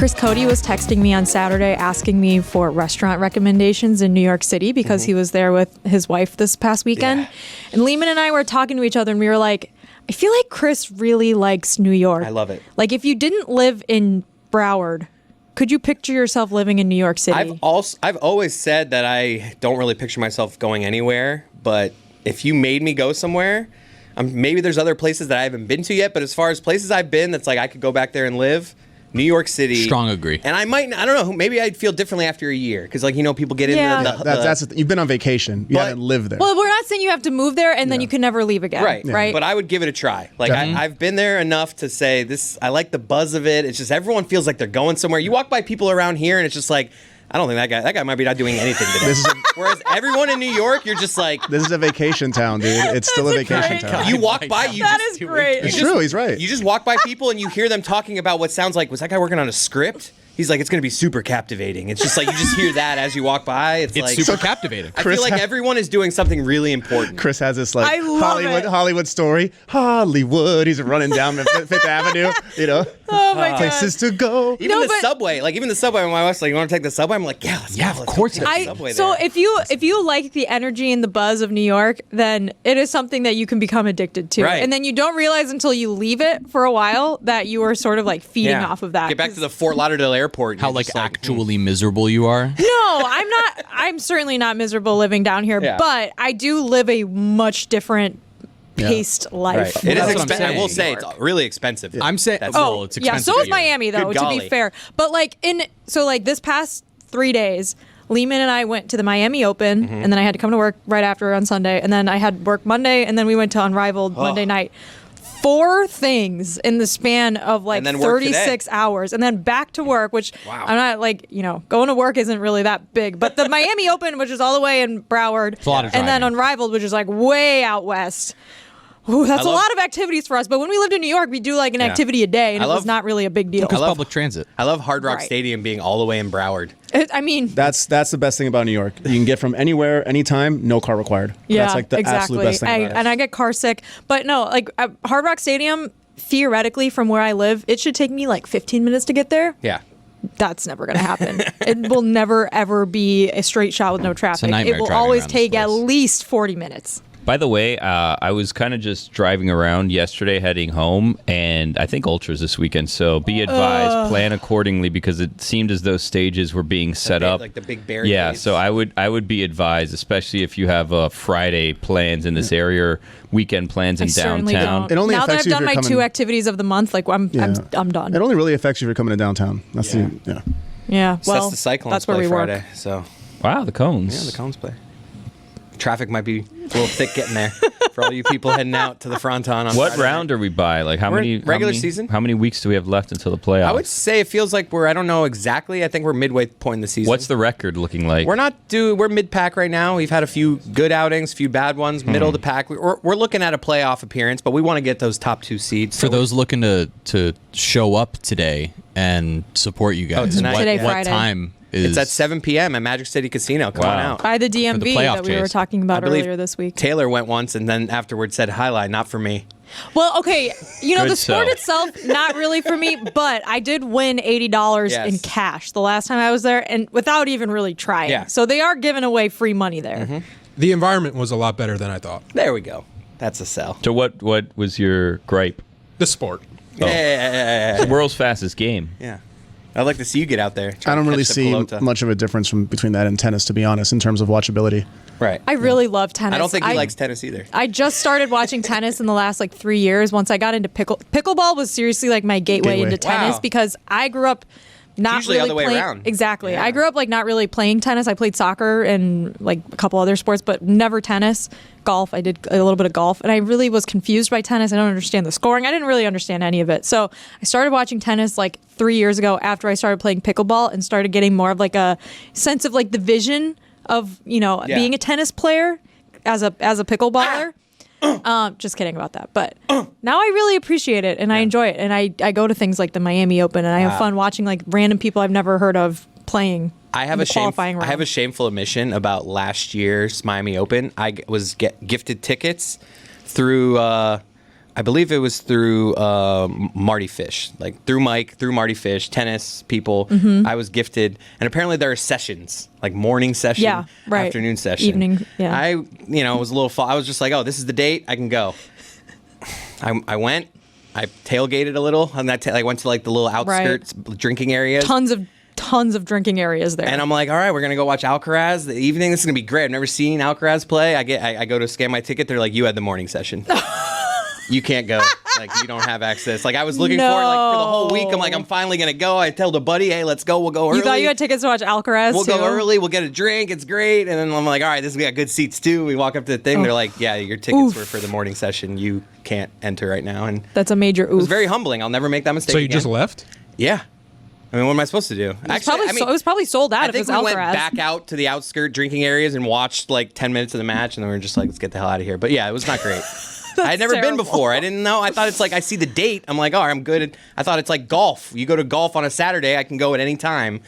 Chris Cody was texting me on Saturday asking me for restaurant recommendations in New York City because he was there with his wife this past weekend. Yeah. And Lehman and I were talking to each other and we were like, I feel like Chris really likes New York. I love it. Like if you didn't live in Broward, could you picture yourself living in New York City? I've always said that I don't really picture myself going anywhere, but if you made me go somewhere, maybe there's other places that I haven't been to yet, but as far as places I've been that's like I could go back there and live, New York City. Strong agree. And I don't know, maybe I'd feel differently after a year. Because, people get into that's you've been on vacation. You haven't lived there. Well, we're not saying you have to move there and then you can never leave again. Right. Right. But I would give it a try. I've been there enough to say this. I like the buzz of it. It's just everyone feels like they're going somewhere. You walk by people around here and it's just like, I don't think that guy might be not doing anything today. Whereas everyone in New York, you're just like... This is a vacation town, dude. It's still a vacation town. You walk by... That is great. It's true, he's right. You just walk by people and you hear them talking about what sounds like, was that guy working on a script? He's like, it's going to be super captivating. It's just like, you just hear that as you walk by. It's like super captivating. I feel like everyone is doing something really important. Chris has this Hollywood story. Hollywood. He's running down Fifth Avenue, Oh my God. Places to go. Even the subway, my wife's like, you want to take the subway? I'm like, yeah, let's of course. So if you like the energy and the buzz of New York, then it is something that you can become addicted to. Right. And then you don't realize until you leave it for a while that you are sort of like feeding off of that. Get back to the Fort Lauderdale airport. How actually miserable you are? No, I'm not. I'm certainly not miserable living down here, but I do live a much different paced life. Right. It is expensive. I will say it's really expensive. I'm saying, it's expensive. Yeah, so is Miami though, to be fair. But this past 3 days, Lehman and I went to the Miami Open, and then I had to come to work right after on Sunday, and then I had work Monday, and then we went to Unrivaled Monday night. 4 things in the span of 36 hours, and then back to work, which I'm not going to work isn't really that big, but the Miami Open, which is all the way in Broward, and then Unrivaled, which is way out west. Ooh, that's a lot of activities for us. But when we lived in New York, we do an activity a day, and it was not really a big deal. Because public transit. I love Hard Rock Stadium being all the way in Broward. That's the best thing about New York. You can get from anywhere, anytime, no car required. Yeah, that's the absolute best thing about it. And I get car sick. But no, Hard Rock Stadium, theoretically, from where I live, it should take me 15 minutes to get there. Yeah. That's never going to happen. It will never, ever be a straight shot with no traffic. It will always take at least 40 minutes. By the way, I was kind of just driving around yesterday heading home, and I think Ultra's this weekend, so be advised, plan accordingly, because it seemed as though stages were being set up. Like the big barricades. Yeah, so I would be advised, especially if you have Friday plans in this area or weekend plans in downtown. It only now that affects I've you done my 2 activities of the month, I'm done. It only really affects you if you're coming to downtown. That's Yeah, well, that's the Cyclones that's where we Friday, work. So. Wow, the Cones. Yeah, the Cones play. Traffic might be a little thick getting there for all you people heading out to the Fronton on What Friday round night. are we by? How many regular season? How many weeks do we have left until the playoffs? I would say it feels like I don't know exactly. I think we're midway point in the season. What's the record looking like? We're mid-pack right now. We've had a few good outings, a few bad ones, middle of the pack. We're looking at a playoff appearance, but we want to get those top 2 seeds. For those looking to show up today and support you guys, Friday. What time? It's at 7 p.m. at Magic City Casino. Come on out. By the DMV that we were talking about earlier this week. Taylor went once and then afterwards said, highlight, not for me. Well, okay, the sport itself, not really for me, but I did win $80 in cash the last time I was there, and without even really trying. Yeah. So they are giving away free money there. Mm-hmm. The environment was a lot better than I thought. There we go. That's a sell. So what was your gripe? The sport. Yeah. The world's fastest game. Yeah. I'd like to see you get out there. I don't really see much of a difference between that and tennis, to be honest, in terms of watchability. Right. I really love tennis. I don't think he likes tennis either. I just started watching tennis in the last 3 years. Once I got into pickleball was seriously my gateway into tennis because I grew up not usually really other way playing. around. Exactly. Yeah. I grew up not really playing tennis. I played soccer and a couple other sports, but never tennis. Golf. I did a little bit of golf, and I really was confused by tennis. I don't understand the scoring. I didn't really understand any of it. So I started watching tennis 3 years ago after I started playing pickleball and started getting more of a sense of the vision of being a tennis player as a pickleballer. Just kidding about that. But now I really appreciate it and I enjoy it. And I go to things like the Miami Open and I have fun watching random people I've never heard of playing. I have a shameful admission about last year's Miami Open. I was gifted tickets through a I believe it was through Marty Fish, like through Mike, through Marty Fish, tennis people. I was gifted, and apparently there are sessions, like morning session, Yeah, right. afternoon session, Evening, yeah. I, was a little. I was just like, oh, this is the date. I can go. I went. I tailgated a little, and I went to like the little outskirts drinking areas. Tons of drinking areas there. And I'm like, all right, we're gonna go watch Alcaraz the evening. This is gonna be great. I've never seen Alcaraz play. I go to scan my ticket. They're like, you had the morning session. You can't go. Like, you don't have access. Like, I was looking for it like for the whole week. I'm like, I'm finally gonna go. I told a buddy, hey, let's go. We'll go early. You thought you had tickets to watch Alcaraz? We'll too? go early. We'll get a drink. It's great. And then I'm like, all right, we got good seats too. We walk up to the thing. They're like, yeah, your tickets were for the morning session. You can't enter right now. And That's a major oof. it was very humbling. I'll never make that mistake So you again. just left? Yeah. I mean, what am I supposed to do? It was probably sold out I if it think was we went Alcaraz. back out to the outskirt drinking areas and watched like 10 minutes of the match, and then we were just like, let's get the hell out of here. But yeah, it was not great. I had never been terrible. before. I didn't know. I thought it's like, I see the date. I'm like, oh, I'm good. I thought it's like golf. You go to golf on a Saturday, I can go at any time.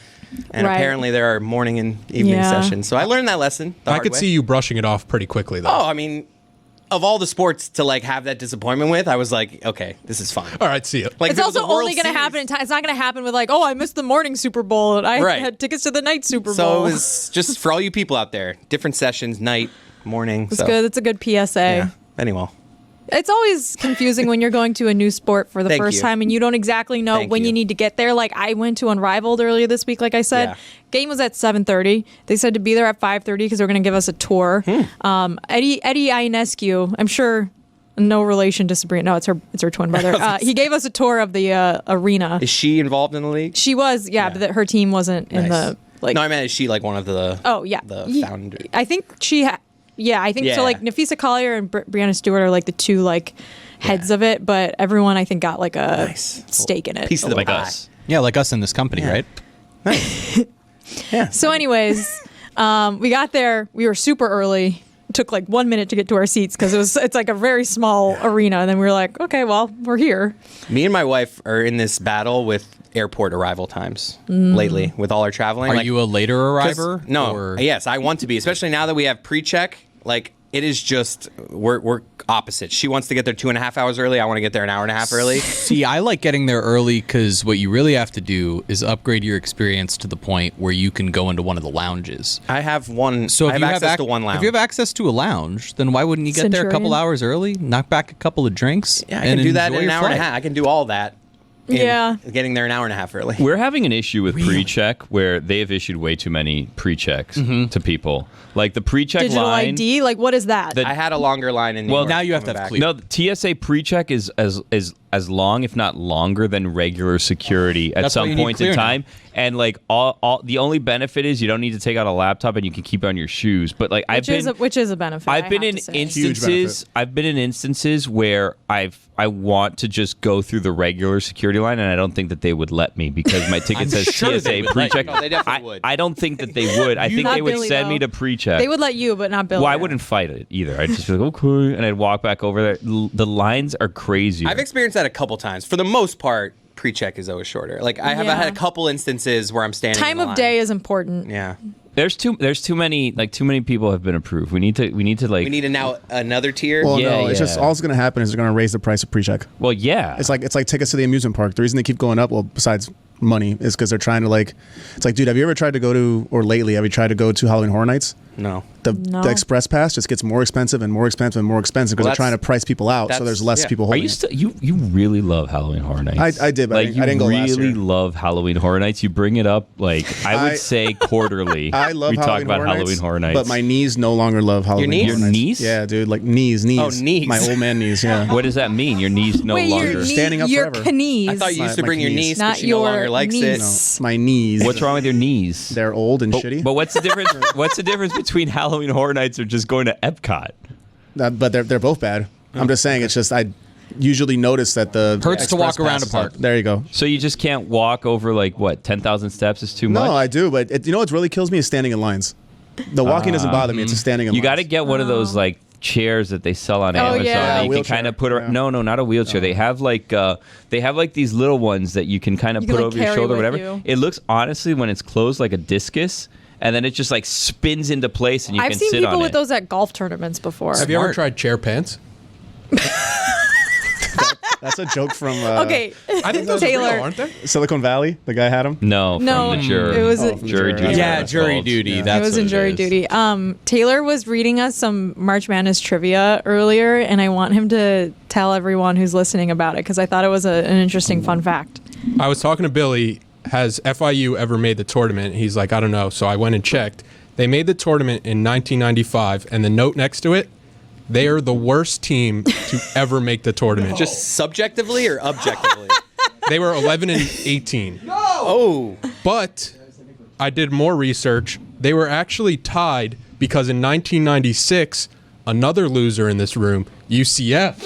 And Right. apparently there are morning and evening Yeah. sessions. So I learned that lesson. the I hard could way. see you brushing it off pretty quickly, though. Oh, I mean, of all the sports to like have that disappointment with, I was like, okay, this is fine. All right, see you. Like, It's there was also a World only going to Series. happen in time. It's not going to happen with like, oh, I missed the morning Super Bowl and I Right. had tickets to the night Super Bowl. So it was just for all you people out there, different sessions, night, morning. It's good. It's a good PSA. Yeah. Anyway. It's always confusing when you're going to a new sport for the Thank first you. time and you don't exactly know Thank when you you. need to get there. Like I went to Unrivaled earlier this week, like I said. Yeah. Game was at 7:30. They said to be there at 5:30 because they were going to give us a tour. Eddie Ionescu, I'm sure, no relation to Sabrina. No, it's her twin brother. He gave us a tour of the arena. Is she involved in the league? She was, yeah, but her team wasn't in the like. No, I meant is she like one of the? Oh yeah, the founder. I think she. Yeah, I think Yeah. so. Like Nafisa Collier and Brianna Stewart are like the two like heads of it, but everyone I think got like a Nice. stake in it. Piece of the Like pie. us. Yeah, like us in this company, right? Yeah. So, anyways, we got there. We were super early. It took like 1 minute to get to our seats because it's like a very small arena. And then we were like, okay, well, we're here. Me and my wife are in this battle with airport arrival times lately with all our traveling. Are Like, you a later 'cause- arriver? No. Or- Yes, I want to be, especially now that we have pre-check. Like, it is just we're opposite. She wants to get there 2.5 hours early. I want to get there an hour and a half early. See, I like getting there early because what you really have to do is upgrade your experience to the point where you can go into one of the lounges. I have one. So I if have you access have to one lounge. if you have access to a lounge, then why wouldn't you get there a couple Centurion. hours early, knock back a couple of drinks, yeah, I and can do that enjoy in an your hour and a flight? half. I can do all that. in Yeah. Getting there an hour and a half early. We're having an issue with pre-check where they've issued way too many pre-checks to people. Like the pre-check Digital line. ID? Like, what is that? The- I had a longer line in New Well, York now you have to coming have back. clear. No, the TSA pre-check is as long, if not longer, than regular security at That's why some you need point in clear now. time. And like all the only benefit is you don't need to take out a laptop and you can keep it on your shoes. But like which is a benefit. I've I been have in to say. instances. I've been in instances where I want to just go through the regular security line, and I don't think that they would let me because my ticket I'm says sure they TSA would let pre-check. you. No, they definitely would. I don't think that they would. I think Not they would Billy, send me though. to pre-check. They would let you, but not Bill. Well, I wouldn't fight it either. I'd just be like, okay, and I'd walk back over there. The lines are crazy. I've experienced that a couple times. For the most part, pre-check is always shorter. Like I have Yeah. had a couple instances where I'm standing. Time in the of line. day is important. Yeah. There's too many people have been approved. We need to like. We need now another tier. Well, Yeah, no, it's just yeah. all that's going to happen is they're going to raise the price of pre-check. Well, yeah. It's like tickets to the amusement park. The reason they keep going up, well, besides money, is because they're trying to it's like, dude, have you ever tried to go to, or lately, have you tried to go to Halloween Horror Nights? No. The express pass just gets more expensive and more expensive and more expensive because Well, they're trying to price people out, so that's- there's less yeah. people Are holding you it. still you really love Halloween Horror Nights? I did, but like I didn't go you last really year. love Halloween Horror Nights. You bring it up like I would I- say quarterly. I love we talk Halloween about Horror Halloween Nights, Horror Nights. but my knees no longer love Halloween knees? Horror Your Nights. knees? Yeah, dude, like knees. Oh, knees. My old man knees, yeah. What does that mean? Your knees no Wait, longer. your knee, Standing up your forever. knees. I thought you used to My bring your knees. niece, Not but she no longer your likes niece. it. My knees. What's wrong with your knees? They're old and shitty. But what's the difference? What's the difference between Halloween Horror Nights or just going to Epcot? But they're both bad. I'm just saying, it's just I usually notice that the Hurts to walk express around pass a is park. up. There you go. So you just can't walk over like what 10,000 steps is too much. No, I do, but you know what really kills me is standing in lines. The walking doesn't bother me. It's just standing in You lines. got to get one of those like chairs that they sell on Oh, Amazon. yeah. That you can Wheelchair. kind of put. Yeah. No, not a wheelchair. They have like these little ones that you can kind of You can, put like, over your carry shoulder, or with whatever. you. It looks honestly when it's closed like a discus, and then it just like spins into place, and you I've can seen sit people on with it. those at golf tournaments before. Have you ever tried chair pants? That's a joke from Okay, I think those are real, Taylor. aren't they? Silicon Valley. The guy had him. No, No, from the jury. it was Oh, from the jury jury. duty. Yeah, That's jury called. duty. Yeah. That's it was what in jury is. duty. Taylor was reading us some March Madness trivia earlier, and I want him to tell everyone who's listening about it because I thought it was an interesting fun fact. I was talking to Billy. Has FIU ever made the tournament? He's like, I don't know. So I went and checked. They made the tournament in 1995, and the note next to it, they are the worst team to ever make the tournament. Just subjectively or objectively? They were 11-18. Oh, But I did more research. They were actually tied because in 1996, another loser in this room, UCF.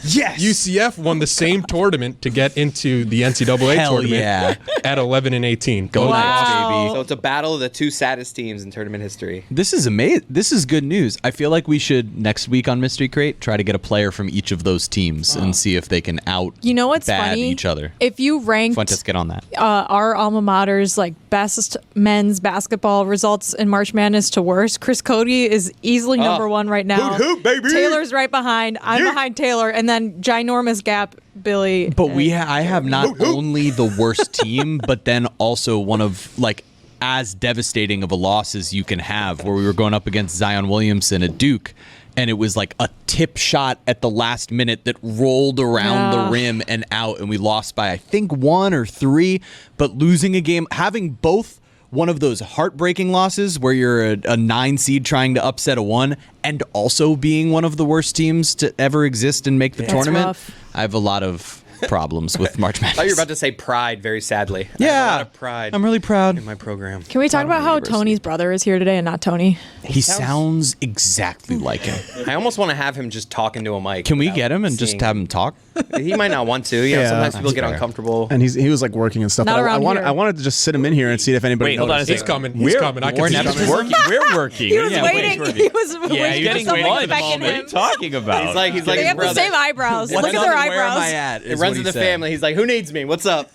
yes. UCF won the same tournament to get into the NCAA Hell tournament yeah. at 11-18. Go Both Knicks, lost. baby. So it's a battle of the two saddest teams in tournament history. This is amazing. This is good news. I feel like we should next week on Mystery Crate try to get a player from each of those teams and see if they can out. You know what's bad funny? each other. If you ranked Fuentes, get on that. our alma mater's like best men's basketball results in March Madness to worst, Chris Cody is easily number one right now. Hoot, hoot, baby. Taylor's right behind. I'm behind Taylor, and then ginormous gap, Billy. But I have not only the worst team, but then also one of like as devastating of a loss as you can have, where we were going up against Zion Williamson at Duke, and it was like a tip shot at the last minute that rolled around the rim and out, and we lost by I think 1 or 3. But losing a game, having both one of those heartbreaking losses where you're a 9 seed trying to upset a 1, and also being one of the worst teams to ever exist and make the tournament. rough. I have a lot of problems with March I Madness. thought you were about to say pride very sadly. I have a lot of pride I'm really proud. in my program. Can we talk about how Tony's brother is here today and not Tony? He sounds exactly like him. I almost want to have him just talking to a mic. Can we without get him and just seeing- have him talk? He might not want to. You know, Yeah. sometimes people That's get fair. uncomfortable. And he was like working and stuff. Not But around here. I wanted to just sit him in here and see if anybody. Wait, hold on a noticed. He's coming. He's coming. I can see never- him. Working. We're working. He was waiting. He was Yeah, waiting you're for just someone waiting to for the beckon What are him. you talking about? He's like They his have the brother. same eyebrows. Look at their Where am eyebrows. I at? It runs in the family. He's like, who needs me? What's up?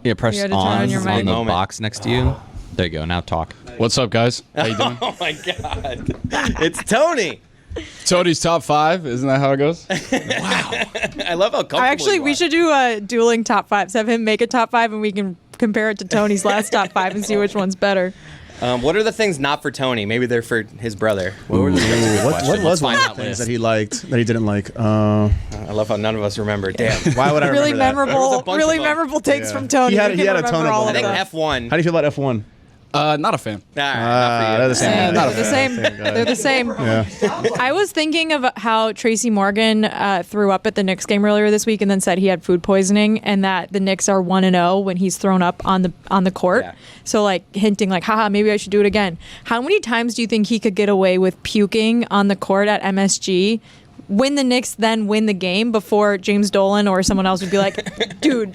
Yeah, press You had to turn on on your mic. the Moment. box next to you. There you go. Now talk. What's up, guys? How you doing? Oh my God. It's Tony. Tony's top 5. Isn't that how it goes? I love how comfortable Actually, you we are. should do a dueling top 5s. Have him make a top 5, and we can compare it to Tony's last top 5 and see which one's better. What are the things not for Tony? Maybe they're for his brother. What were the things? What was one of find the that things list. that he liked that he didn't like? I love how none of us remember. Damn. Why would I Really remember that? There was a memorable, bunch really of them. memorable takes Yeah. from Tony. He had- We he can had a ton remember of all I them. think that. F1. How do you feel about F1? Not a fan. All right, not for you. They're the same. Yeah, guy. they're the same. They're the same. Yeah. I was thinking of how Tracy Morgan threw up at the Knicks game earlier this week, and then said he had food poisoning, and that the Knicks are 1-0 when he's thrown up on the court. Yeah. So like hinting like, haha, maybe I should do it again. How many times do you think he could get away with puking on the court at MSG? When the Knicks then win the game before James Dolan or someone else would be like, dude,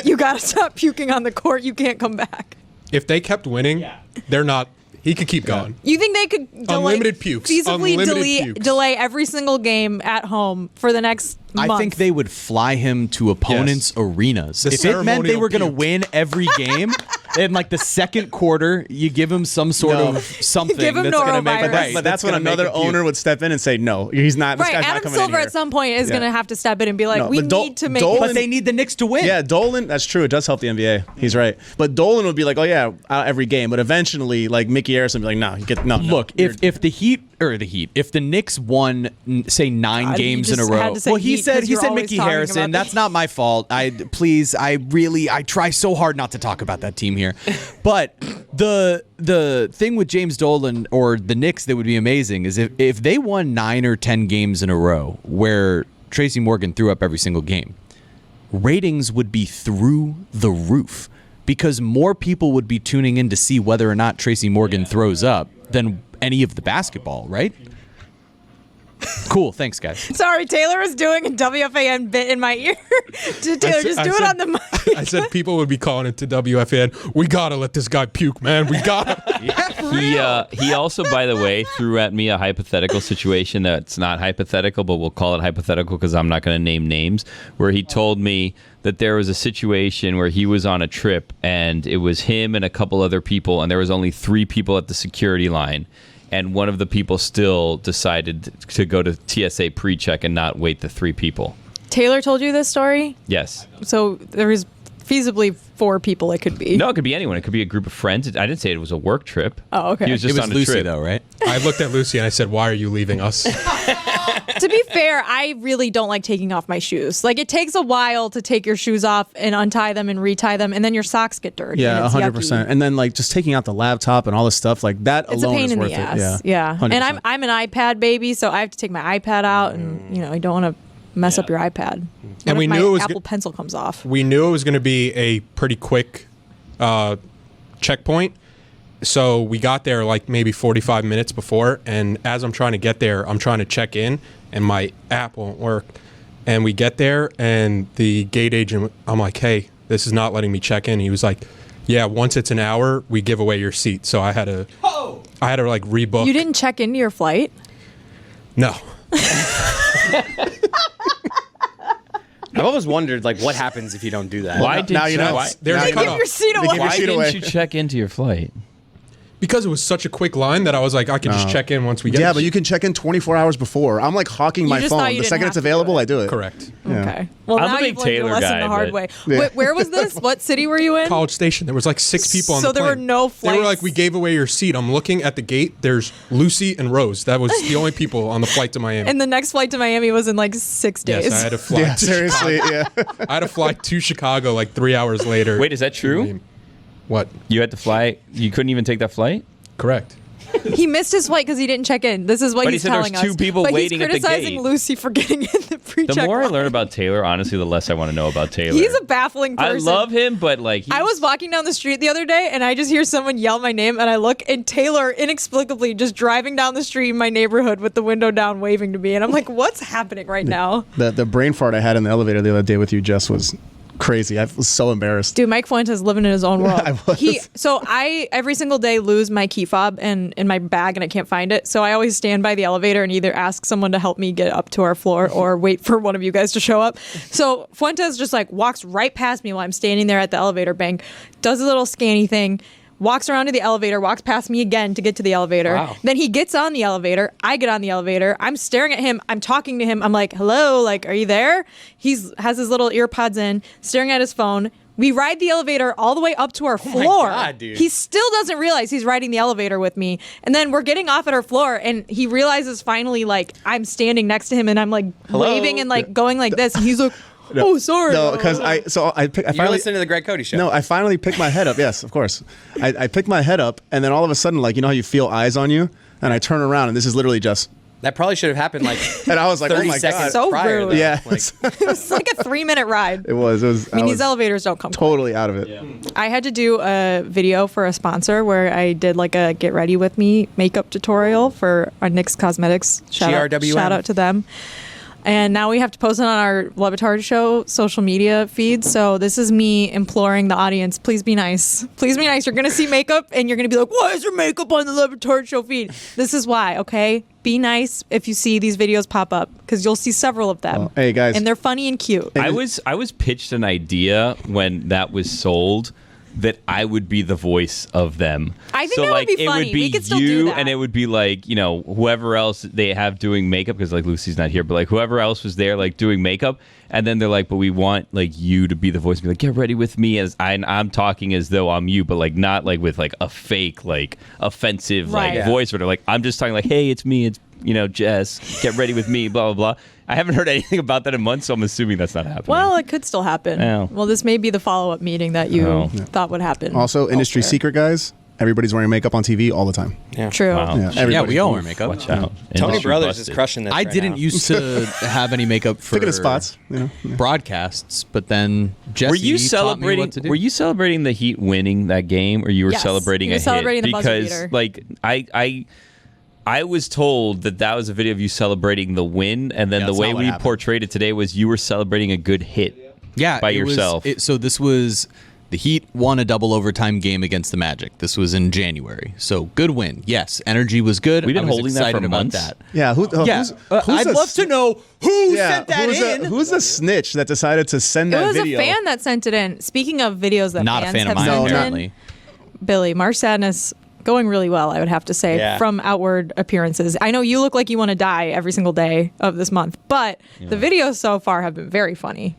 you gotta stop puking on the court. You can't come back. If they kept winning, they're not. He could keep going. You think they could Unlimited pukes. feasibly Unlimited pukes. delay every single game at home for the next month? I think they would fly him to opponents' arenas. The If it meant they ceremonial were going to puke. win every game, in like the second quarter, you give him some sort No. of something Give him that's going to make norovirus. right. But that's when gonna make another him puke. owner would step in and say, "No, he's not. This Right, guy's not Adam coming Silver in here." at some point is Yeah. going to have to step in and be like, No, we but need to make Dolan- But they need the Knicks to win. Yeah, Dolan. That's true. It does help the NBA. He's right. But Dolan would be like, "Oh yeah, every game." But eventually, like Mickey Harrison would be like, "No, you get no." Look, if the Heat if the Knicks won say 9 God, you games in a just row. had to say Well, he Heat said 'cause you're always Mickey talking Harrison. about That's the- not my fault. I try so hard not to talk about that team here. But the thing with James Dolan or the Knicks that would be amazing is if they won 9 or 10 games in a row where Tracy Morgan threw up every single game, ratings would be through the roof because more people would be tuning in to see whether or not Tracy Morgan throws up than any of the basketball, right? Cool, thanks guys. Sorry, Taylor is doing a WFAN bit in my ear. Taylor, just do it on the mic. I said people would be calling it to WFN. We gotta let this guy puke, man. We gotta. He also, by the way, threw at me a hypothetical situation that's not hypothetical, but we'll call it hypothetical because I'm not going to name names, where he told me that there was a situation where he was on a trip and it was him and a couple other people and there was only 3 people at the security line. and one of the people still decided to go to TSA Pre-check and not wait the 3 people. Taylor told you this story? Yes. So there is feasibly 4 people it could be. No, it could be anyone. It could be a group of friends. I didn't say it was a work trip. Oh, okay. He was just It was on a Lucy, trip. though, right? I looked at Lucy and I said, "Why are you leaving us?" To be fair, I really don't like taking off my shoes. Like, it takes a while to take your shoes off and untie them and retie them, and then your socks get dirty. Yeah, and it's 100%. yucky. And then like just taking out the laptop and all this stuff like that It's a alone pain is in worth the it. ass. Yeah, 100%. And I'm an iPad baby, so I have to take my iPad out, and I don't want to mess up your iPad. And we my knew it was Apple Pencil comes off. We knew it was going to be a pretty quick checkpoint. So we got there like maybe 45 minutes before, and as I'm trying to get there, I'm trying to check in, and my app won't work. And we get there, and the gate agent, I'm like, "Hey, this is not letting me check in." He was like, "Yeah, once it's an hour, we give away your seat." So I had to like rebook. You didn't check into your flight? No. I've always wondered, like, what happens if you don't do that? Why did now you know. why, There's Now a you Give know. your seat They away. give your why seat didn't away. you check into your flight? Because it was such a quick line that I was like, I could just check in once we get Yeah, it. but you can check in 24 hours before. I'm like hawking my just thought phone. you The didn't second have it's to do available, it. I do it. Correct. Yeah. Okay. Well, I'm now a big you've learned your Taylor lesson guy, the hard but- way. Yeah. Where was this? What city were you in? College Station. There was like 6 people on the So there plane. were no They were flights? like, "We gave away your seat." I'm looking at the gate. There's Lucy and Rose. That was the only people on the flight to Miami. And the next flight to Miami was in like 6 days. Yes, I had to fly. Yeah, to seriously. Chicago. Yeah. I had to fly to Chicago like 3 hours later. Wait, is that true? What? You had to fly. You couldn't even take that flight? Correct. He missed his flight because he didn't check in. This is what But he he's said there telling was us. two people but waiting he's at the criticizing gate. Lucy for getting in the pre-check The more I line. learn about Taylor, honestly, the less I want to know about Taylor. He's a baffling I person. love him, but like I was walking down the street the other day and I just hear someone yell my name and I look and Taylor inexplicably just driving down the street in my neighborhood with the window down waving to me and I'm like, what's happening right now? The brain fart I had in the elevator the other day with you, Jess, was crazy. I was so embarrassed. Dude, Mike Fuentes living in his own world. I was. I every single day lose my key fob in my bag and I can't find it. So I always stand by the elevator and either ask someone to help me get up to our floor or wait for one of you guys to show up. So Fuentes just like walks right past me while I'm standing there at the elevator bank, does a little scanny thing, walks around to the elevator, walks past me again to get to the elevator. Wow. Then he gets on the elevator. I get on the elevator. I'm staring at him. I'm talking to him. I'm like, hello, like, are you there? Has his little ear pods in, staring at his phone. We ride the elevator all the way up to our floor. God, dude. He still doesn't realize he's riding the elevator with me. And then we're getting off at our floor and he realizes finally, like, I'm standing next to him and I'm like Hello? waving and like going like this. And he's like, oh, sorry. No, because I You're finally listening to the Greg Cody show. No, I finally picked my head up. Yes, of course. I picked my head up, and then all of a sudden, like, you know how you feel eyes on you, and I turn around, and this is literally just. That probably should have happened like And I was like, 30 oh my seconds god. So prior. rude. though. Yeah, Like, It was like a 3-minute ride. it was. I mean, was these elevators don't come quick. totally out of it. I had to do a video for a sponsor where I did like a get ready with me makeup tutorial for our Knicks Cosmetics. GRWM. Shout out to them. And now we have to post it on our LeBatard Show social media feed. So this is me imploring the audience, please be nice. Please be nice. You're going to see makeup and you're going to be like, why is there makeup on the LeBatard Show feed? This is why, okay? Be nice if you see these videos pop up because you'll see several of them. Well, hey, guys. And they're funny and cute. I was pitched an idea when that was sold that I would be the voice of them. I think so, that would like, be it funny. would be We could still you, do that. and it would be like, you know, whoever else they have doing makeup, because like Lucy's not here, but like whoever else was there, like doing makeup, and then they're like, but we want like you to be the voice, and be like, get ready with me as I'm talking as though I'm you, but like not like with like a fake like offensive Right. like Yeah. voice, where they're like, I'm just talking like, hey, it's me, it's Jess, get ready with me, blah blah blah. I haven't heard anything about that in months, so I'm assuming that's not happening. Well, it could still happen. Oh. Well, this may be the follow-up meeting that you Oh. thought would happen. Also, industry elsewhere. secret, guys. Everybody's wearing makeup on TV all the time. True. Wow. Yeah, Yeah, everybody. we all wear makeup. Watch out. Tony Industry Brothers busted. is crushing this. I right didn't now. used to have any makeup for Picking his spots. You know. Yeah. broadcasts, but then Jesse Were you taught me celebrating? what to do. Were you celebrating the Heat winning that game, or you were Yes, celebrating he a was celebrating hit? the buzzer Because beater. like I was told that was a video of you celebrating the win, and then Yeah, the that's way not what we happened. portrayed it today was you were celebrating a good hit. Yeah, by it was- yourself. so this was the Heat won a double overtime game against the Magic. This was in January. So good win. Yes, energy was good. We've been I was holding that for excited about months. that. Yeah. Yeah, Who's I'd the love to know who Yeah, sent that in. who's the snitch that decided to send It that was video? a fan that sent it in. Speaking of videos that Not a fans fan of have mine, sent apparently. in, Billy, March Sadness going really well, I would have to say, Yeah. from outward appearances. I know you look like you want to die every single day of this month, but the videos so far have been very funny.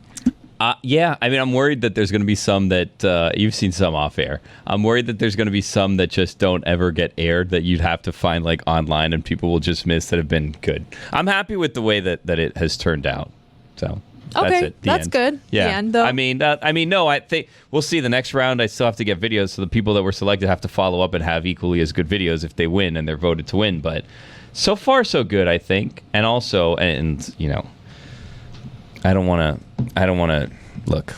Yeah, I mean, I'm worried that there's going to be some that you've seen some off air. I'm worried that there's going to be some that just don't ever get aired that you'd have to find like online and people will just miss that have been good. I'm happy with the way that it has turned out. So that's Okay, it. The that's end. good. Yeah, The end, though. I mean, no. I think we'll see the next round. I still have to get videos, so the people that were selected have to follow up and have equally as good videos if they win and they're voted to win. But so far, so good, I think. And also, and you know, I don't want to look.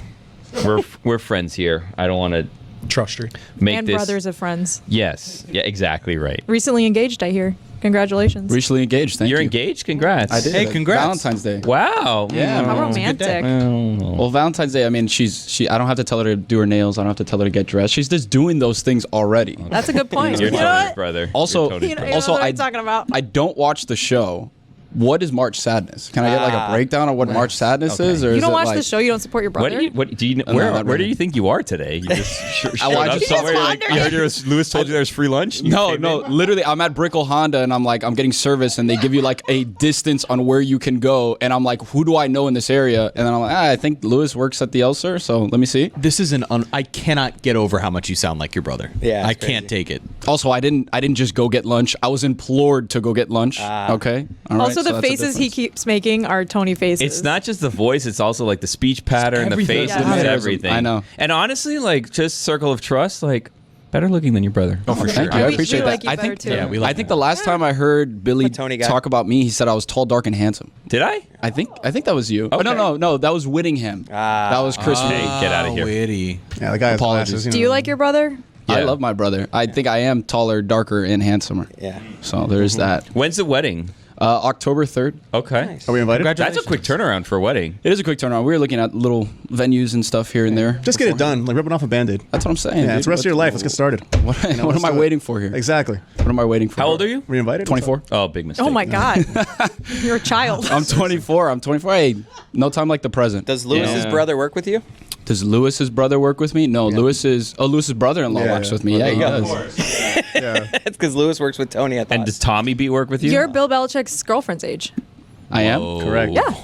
We're friends here. I don't want to Trust you. make And this. brothers of friends. Yes. Yeah. Exactly right. Recently engaged, I hear. Congratulations. Recently engaged. Thank You're you. engaged. Congrats. I did. Hey, congrats. Valentine's Day. Wow. Yeah, How man. romantic. Well, Valentine's Day. I mean, she. I don't have to tell her to do her nails. I don't have to tell her to get dressed. She's just doing those things already. That's a good point. You're You know Tony's what? brother. Also- You're Tony's You know, brother. you Also, know what I- I'm talking about. I don't watch the show. What is March Sadness? Can I get like a breakdown of what March Sadness is? Or You is don't it watch like, the show. You don't support your brother. What do you? No, Where not do really. you think you are today? You just showed I up just somewhere. wandered You heard Lewis told you there was free lunch. You No, came no. in? Literally, I'm at Brickell Honda and I'm like, I'm getting service and they give you like a distance on where you can go. And I'm like, who do I know in this area? And then I'm like, I think Lewis works at the Elser. So let me see. This is I cannot get over how much you sound like your brother. Yeah, I it's can't crazy. take it. Also, I didn't just go get lunch. I was implored to go get lunch. Okay. All right, Also, so the that's a faces he difference. keeps making are Tony faces. It's not just the voice; it's also like the speech pattern, the everything. face, Yeah. it's Mannerism. everything. I know. And honestly, like just circle of trust, like better looking than your brother. Oh, for Thank you. We- I we appreciate that. like you I better, think. too. Yeah, we like I think the last time I heard Billy Tony guy. talk about me, he said I was tall, dark, and handsome. Did I? I think that was you. Oh, Okay. no, that was Whittingham. That was Chris. Hey, get out of here. Witty. Yeah, the guy has Apologies. glasses. Do you like your brother? I Yeah. love my brother. I think I am taller, darker, and handsomer. Yeah. So there's that. When's the wedding? October 3rd. Okay. Are we invited? That's a quick turnaround for a wedding. It is a quick turnaround. We were looking at little venues and stuff here and there. Just get it done. Like ripping off a band-aid. That's what I'm saying. Yeah, dude. it's the rest of your life. Let's get started. What, what let's am I do it. waiting for here? Exactly. What am I waiting for? How old are you? Were you invited? 24. Oh, big mistake. Oh my God. You're a child. I'm 24. I'm 24. Hey, no time like the present. Does Lewis's Yeah. brother work with you? Does Lewis's brother work with me? No, Lewis's brother-in-law Yeah, works yeah. with me. Yeah, he does. Yeah. That's because Lewis works with Tony at the And does Tommy B work with you? You're Bill Belichick's girlfriend's age. I am. Correct. Yeah.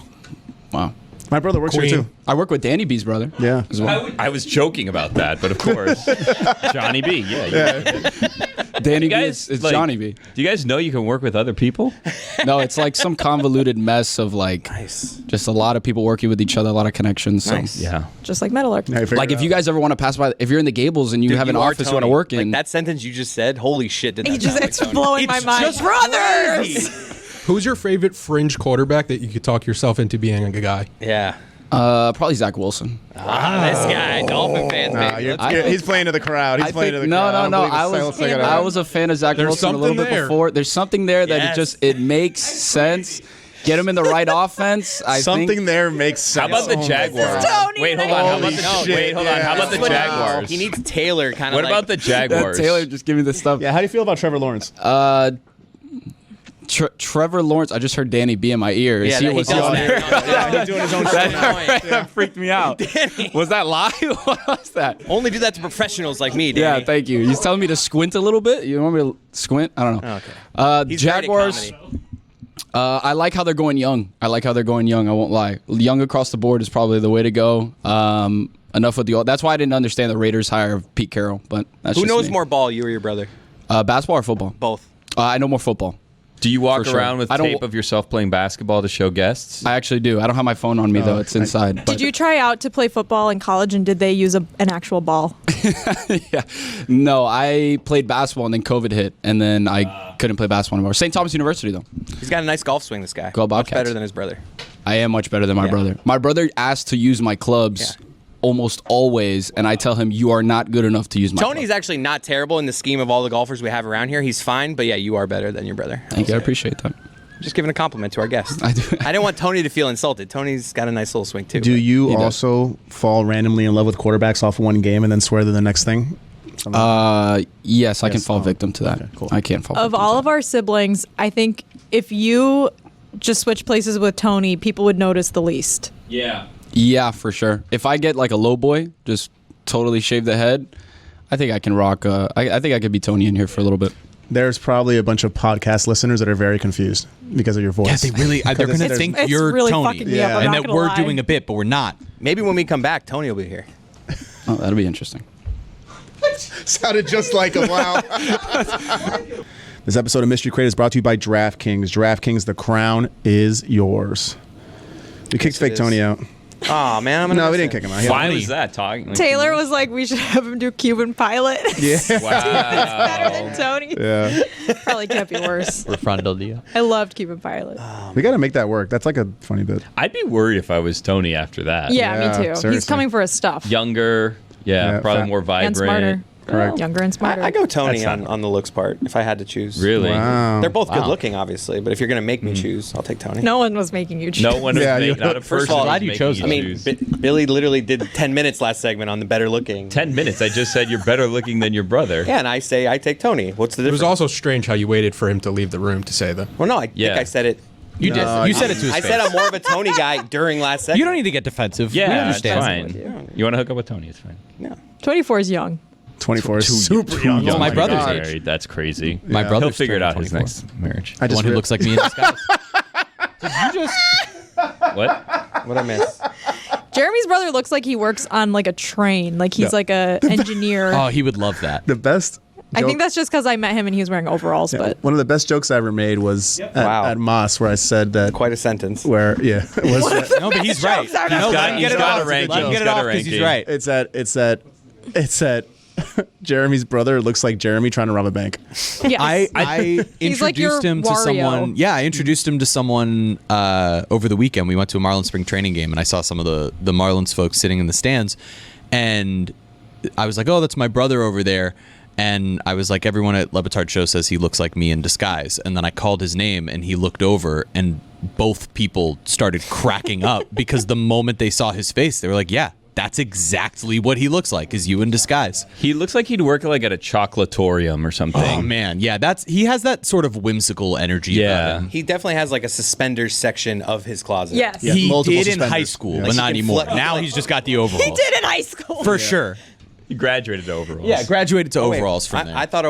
Wow. My brother works Queen. here too. I work with Danny B's brother. Yeah. As well. I was joking about that, but of course, Johnny B. Yeah. Danny B guys, is like- Johnny B. Do you guys know you can work with other people? No, it's like some convoluted mess of like just a lot of people working with each other, a lot of connections. So. Nice. Yeah. Just like Metal Arc. Yeah, you figured Like it if you out. guys ever want to pass by, if you're in the Gables and you Dude, have an are office you want to Tony. work in, Like that sentence you just said, holy shit, did that He just, sound like it's Tony. blowing my mind. just Brothers! Who's your favorite fringe quarterback that you could talk yourself into being a guy? Yeah. probably Zach Wilson. This guy, Dolphin fans, Nah, baby. he's playing to the crowd. He's playing to the no, crowd. no. I don't believe the silence I was a fan of Zach There's Wilson a little something bit there. before. There's something there that Yes. it makes sense. Get him in the right offense. I Something think. there makes sense. How about the Oh my Jaguars? God. Tony, Wait, hold on. How about Holy the, wait, hold on. How about the shit, yeah. Jaguars? He needs Taylor kind of What like. about the Jaguars? Taylor, just give me the stuff. Yeah, how do you feel about Trevor Lawrence? Trevor Lawrence. I just heard Danny B in my ear. Yeah, Is he that he was does on that. there? Yeah, He's doing his own That- shit. That freaked me out. Was that live? What was that? Only do that to professionals like me, Yeah, Danny. thank you. He's telling me to squint a little bit. You want me to squint? I don't know. Okay. He's great at Jaguars. comedy. I like how they're going young. I won't lie. Young across the board is probably the way to go. Enough with the. That's why I didn't understand the Raiders hire of Pete Carroll. But that's Who just knows me. more ball, you or your brother? Basketball or football? Both. I know more football. Do you walk For sure. around with I don't- tape of yourself playing basketball to show guests? I actually do. I don't have my phone on me though. It's inside. But Did you try out to play football in college and did they use an actual ball? yeah. No, I played basketball and then COVID hit, and then I couldn't play basketball anymore. St. Thomas University though. He's got a nice golf swing, this guy. Go Much Bobcats. better than his brother. I am much better than my Yeah. brother. My brother asked to use my clubs almost always, and I tell him you are not good enough to use my Tony's clubs. actually not terrible in the scheme of all the golfers we have around here. He's fine, but yeah, you are better than your brother. Thank you. I appreciate that. Just giving a compliment to our guest. I do. I didn't want Tony to feel insulted. Tony's got a nice little swing too. Do you He does. also fall randomly in love with quarterbacks off one game and then swear to the next thing? Yes, I can Yes. fall Oh, victim to that. okay, cool. I can't fall Of victim all to of our siblings, I think if you just switch places with Tony, people would notice the least. Yeah. that. Yeah, for sure. If I get like a low boy, just totally shave the head, I think I can rock. I think I could be Tony in here for a little bit. There's probably a bunch of podcast listeners that are very confused because of your voice. Yeah, they really. They're going to think it's you're really Tony, fucking me up, I'm and not that gonna we're lie. doing a bit, but we're not. Maybe when we come back, Tony will be here. Oh, that'll be interesting. Sounded just like him. Wow. This episode of Mystery Crate is brought to you by DraftKings. DraftKings, the crown is yours. We kicked fake Tony out. Oh man, I'm gonna. No, we miss didn't it. kick him out. Why was that talking? Like, Taylor was like, we should have him do Cuban Pilot. Yeah. Better than Tony. Yeah. Probably can't be worse. Refrundle. I loved Cuban Pilot. We got to make that work. That's like a funny bit. I'd be worried if I was Tony after that. Yeah, Yeah, me too. seriously. He's coming for his stuff. Younger. Yeah, Yeah, probably fat. more And vibrant. smarter. Correct. Younger and smarter. I go Tony That's on the looks part if I had to choose. Really? Wow. They're both good looking, obviously, but if you're gonna make me choose, I'll take Tony. No one was making you choose. No one was Yeah, you- not a First person of all, was glad you making chose I mean, choose. Billy literally did 10 minutes last segment on the better looking. 10 minutes. I just said you're better looking than your brother. Yeah, and I say I take Tony. What's the It difference? was also strange how you waited for him to leave the room to say that. well, no, I Yeah. think I said it. You did. You said it to his I face. said I'm more of a Tony guy during last segment. You don't need to get defensive. Yeah, we it's understand. fine. You want to hook up with Tony? It's fine. No. 24 is young. 24 is super young. young. Oh My my brother's God. age. Married. That's crazy. My Yeah. brother's He'll figure it out turning his 24. next marriage. I The just one who re- looks like me in disguise. What? What I miss? Jeremy's brother looks like he works on like a train. Like he's Yeah. like a engineer. Oh, he would love that. The best. I think joke- that's just because I met him and he was wearing overalls. Yeah, But one of the best jokes I ever made was Wow. at Moss, where I said that. Quite a sentence. Where was No, but he's right. jokes are No, not let him He's get it got off. a ranking. Let him He's get it got a off because he's ranking. right. it's that Jeremy's brother looks like Jeremy trying to rob a bank. yes. I He's like your introduced him to Wario. someone. Yeah, I introduced him to someone over the weekend. We went to a Marlins spring training game, and I saw some of the Marlins folks sitting in the stands, and I was like, "Oh, that's my brother over there." And I was like, "Everyone at LeBatard Show says he looks like me in disguise." And then I called his name, and he looked over, and both people started cracking up because the moment they saw his face, they were like, "Yeah, that's exactly what he looks like, is you in disguise." He looks like he'd work like at a chocolatorium or something. Oh man, yeah, he has that sort of whimsical energy. Yeah. about him. He definitely has like a suspenders section of his closet. yes. Yeah. He multiple did in suspenders. high school, Yeah. but Like not he can anymore. flip- Now he's just got the overalls. He did in high school. For sure. He graduated to overalls. Yeah, graduated to Oh, wait, overalls from there. I thought.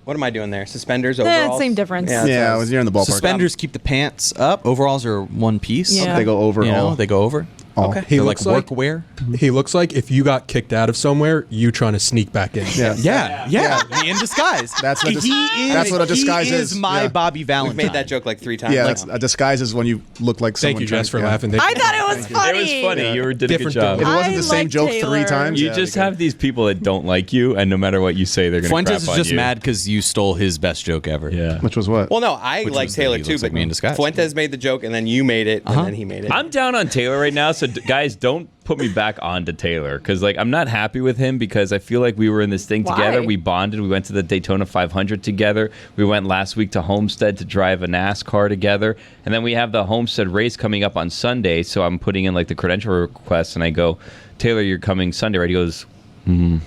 What am I doing there? Suspenders, overalls. same difference. Yeah, that's Yeah, what I I was near in the ballpark. Suspenders keep the pants up. Overalls are one piece. Yeah. They go over. You know, all. they go over. all. Okay. He They're like looks like workwear. he looks like if you got kicked out of somewhere, you trying to sneak back in. Yeah. Yeah, me in disguise. That's what That's what a disguise he is. my Yeah. Bobby We've Valentine. made that joke like 3 times. Yeah, now. that's, a disguise is when you look like someone. Thank you, trying Jess, to- for yeah. laughing. I thought it was funny. It was funny. Yeah. You did a good Different job. If it wasn't I the same like joke Taylor. 3 times, You yeah, just that'd be have these people that don't like you, and no matter what you say, they're going to crap Fuentes is on just you. mad because you stole his best joke ever. Yeah. good. Which was what? Well, no, I Which like was that Taylor he too, looks like but me in disguise. Fuentes made the joke, and then you made it, and then he made it. I'm down on Taylor right now, so guys, don't put me back onto Taylor because like I'm not happy with him because I feel like we were in this thing Why? together. We bonded. We went to the Daytona 500 together. We went last week to Homestead to drive a NASCAR together, and then we have the Homestead race coming up on Sunday. So I'm putting in like the credential request, and I go, Taylor, you're coming Sunday, right? He goes, I'm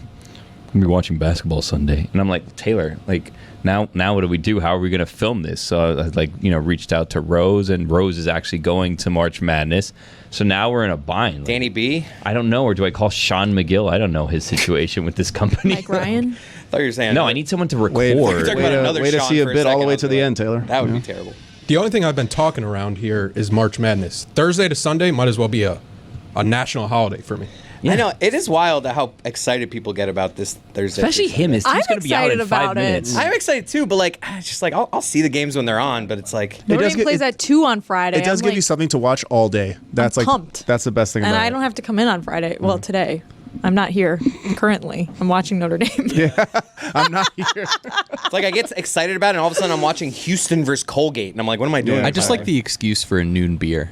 gonna be watching basketball Sunday, and I'm like, Taylor, like. Now what do we do? How are we going to film this? So I reached out to Rose, and Rose is actually going to March Madness. So now we're in a bind. Like, Danny B. I don't know, or do I call Sean McGill? I don't know his situation with this company. Mike Ryan. I thought you were saying No, I need someone to record. Wait, You're talking about another way to Sean see a for a bit all the second, way I to was the like, end, Taylor. That would be terrible. The only thing I've been talking around here is March Madness. Thursday to Sunday might as well be a national holiday for me. I know it is wild how excited people get about this Thursday. Especially through him. His team's I'm going to be out in excited 5 about it. minutes. I'm excited too, but like, it's just like I'll see the games when they're on, but it's like Notre does Dame get- plays at 2 on Friday. It does I'm give you like, something to watch all day. That's like pumped. that's the best thing and about I it. don't have to come in on Friday. Well, today. I'm not here currently. I'm watching Notre Dame. I'm not here. it's like I get excited about it, and all of a sudden I'm watching Houston versus Colgate, and I'm like, what am I doing? Yeah. I just like the excuse for a noon beer.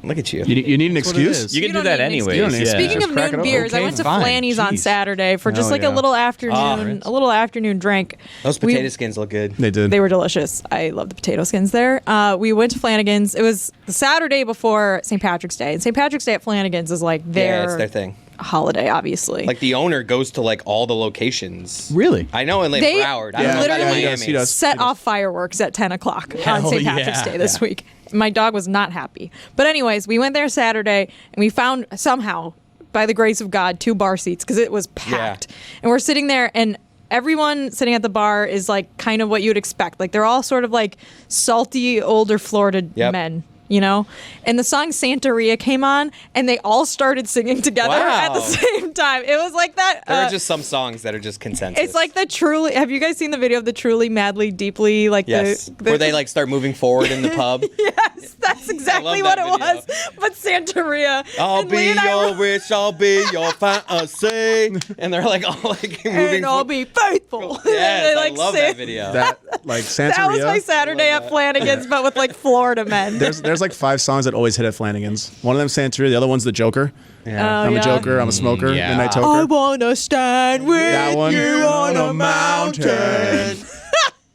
Look at you. You need an That's what it excuse. is. You can You do don't that need an anyways. excuse. You don't need an yeah. excuse. Speaking of crack it noon open. beers, I Okay, went to fine. Flanny's on Jeez. Saturday for just Oh, like yeah. a little afternoon, right. a little afternoon drink. Those We- potato skins look good. They did. They were delicious. I love the potato skins there. We went to Flanagan's. It was the Saturday before St. Patrick's Day. And St. Patrick's Day at Flanagan's is like Yeah, it's their thing. holiday, obviously. Like the owner goes to like all the locations. Really? I know in like They Broward. I don't know about in literally Miami. he does. set off fireworks at 10 o'clock on Hell St. Patrick's yeah. Day this week. My dog was not happy. But anyways, we went there Saturday and we found somehow by the grace of God, 2 bar seats because it was packed. And we're sitting there, and everyone sitting at the bar is like kind of what you'd expect. Like they're all sort of like salty, older Florida men. You know, and the song Santeria came on, and they all started singing together at the same time. It was like that. There are just some songs that are just consensus. It's like the truly. Have you guys seen the video of the Truly, Madly, Deeply? Like where they like start moving forward in the pub. Yes, that's exactly what it was. But Santeria. I'll be your wish, I'll be your fantasy, and they're like all like moving. And I'll be faithful. Yes, like, I love that video. That like Santeria. That was my Saturday at Flanagan's, but with like Florida men. There's like 5 songs that always hit at Flanagan's. One of them Santeria, the other one's the Joker. I'm a Joker, I'm a smoker, Midnight Toker. I wanna stand with That one. you on a mountain.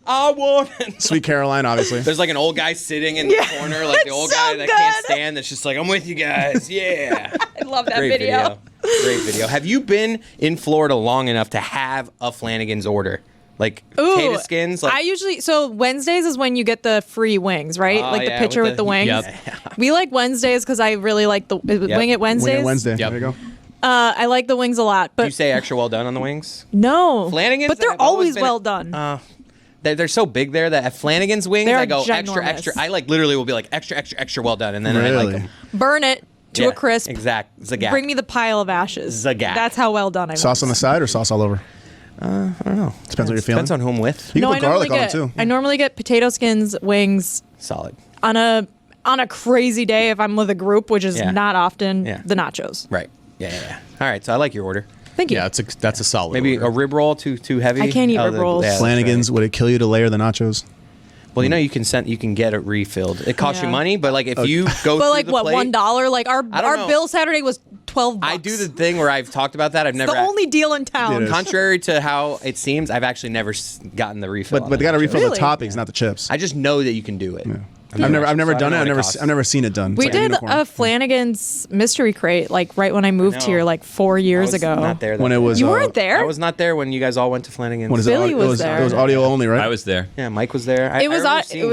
I want. Sweet Caroline, obviously. There's like an old guy sitting in the corner, like the old so guy that good. can't stand. That's just like, I'm with you guys. Yeah. I love that Great video. Great video. Have you been in Florida long enough to have a Flanagan's order? Like potato skins? Like, I usually, so Wednesdays is when you get the free wings, right? Oh, like the yeah, pitcher with with the the- wings. Yep. We like Wednesdays because I really like the Wing It Wednesdays. Wing It Wednesday. Yep. There you go. I like the wings a lot, do but you say extra well done on the wings? no. Flanagan's? But they're I've always always been- well done. They're so big there that at Flanagan's wings, They're I go ginormous. extra. I like literally will be like extra well done, and then I Really? like them. Burn it to a crisp. Exact. Zagat. Bring me the pile of ashes. Zagat. That's how well done I Sauce on was. the side or sauce all over? I don't know. Depends what you're feeling. Depends on who I'm with. You can No, put I normally garlic on it get too. I normally get potato skins, wings Solid. on a crazy day if I'm with a group, which is Yeah. not often. Yeah. The nachos. Right. Yeah. All right. So I like your order. Thank you. Yeah, that's a solid. Maybe order. a rib roll too heavy. I can't eat rib rolls. that's Flanagan's, right. would it kill you to layer the nachos? Well, you know you can get it refilled. It costs you Yeah. money, but like if you go But through like the what, plate, $1? Like our know. bill Saturday was $12. I do the thing where I've talked about that. I've never. the only deal in town. It is. Contrary to how it seems, I've actually never gotten the refill. But they got to refill Really? the toppings, not the chips. I just know that you can do it. I've never So I done it. know what I've never seen it done. It's We like a did unicorn. a Flanagan's mystery crate like right when I moved know. here like 4 years I was ago. Not there. when it was. You weren't there? I was not there when you guys all went to Flanagan's. What is Billy it? was there. It was audio only, right? I was there. Yeah, Mike was there. It was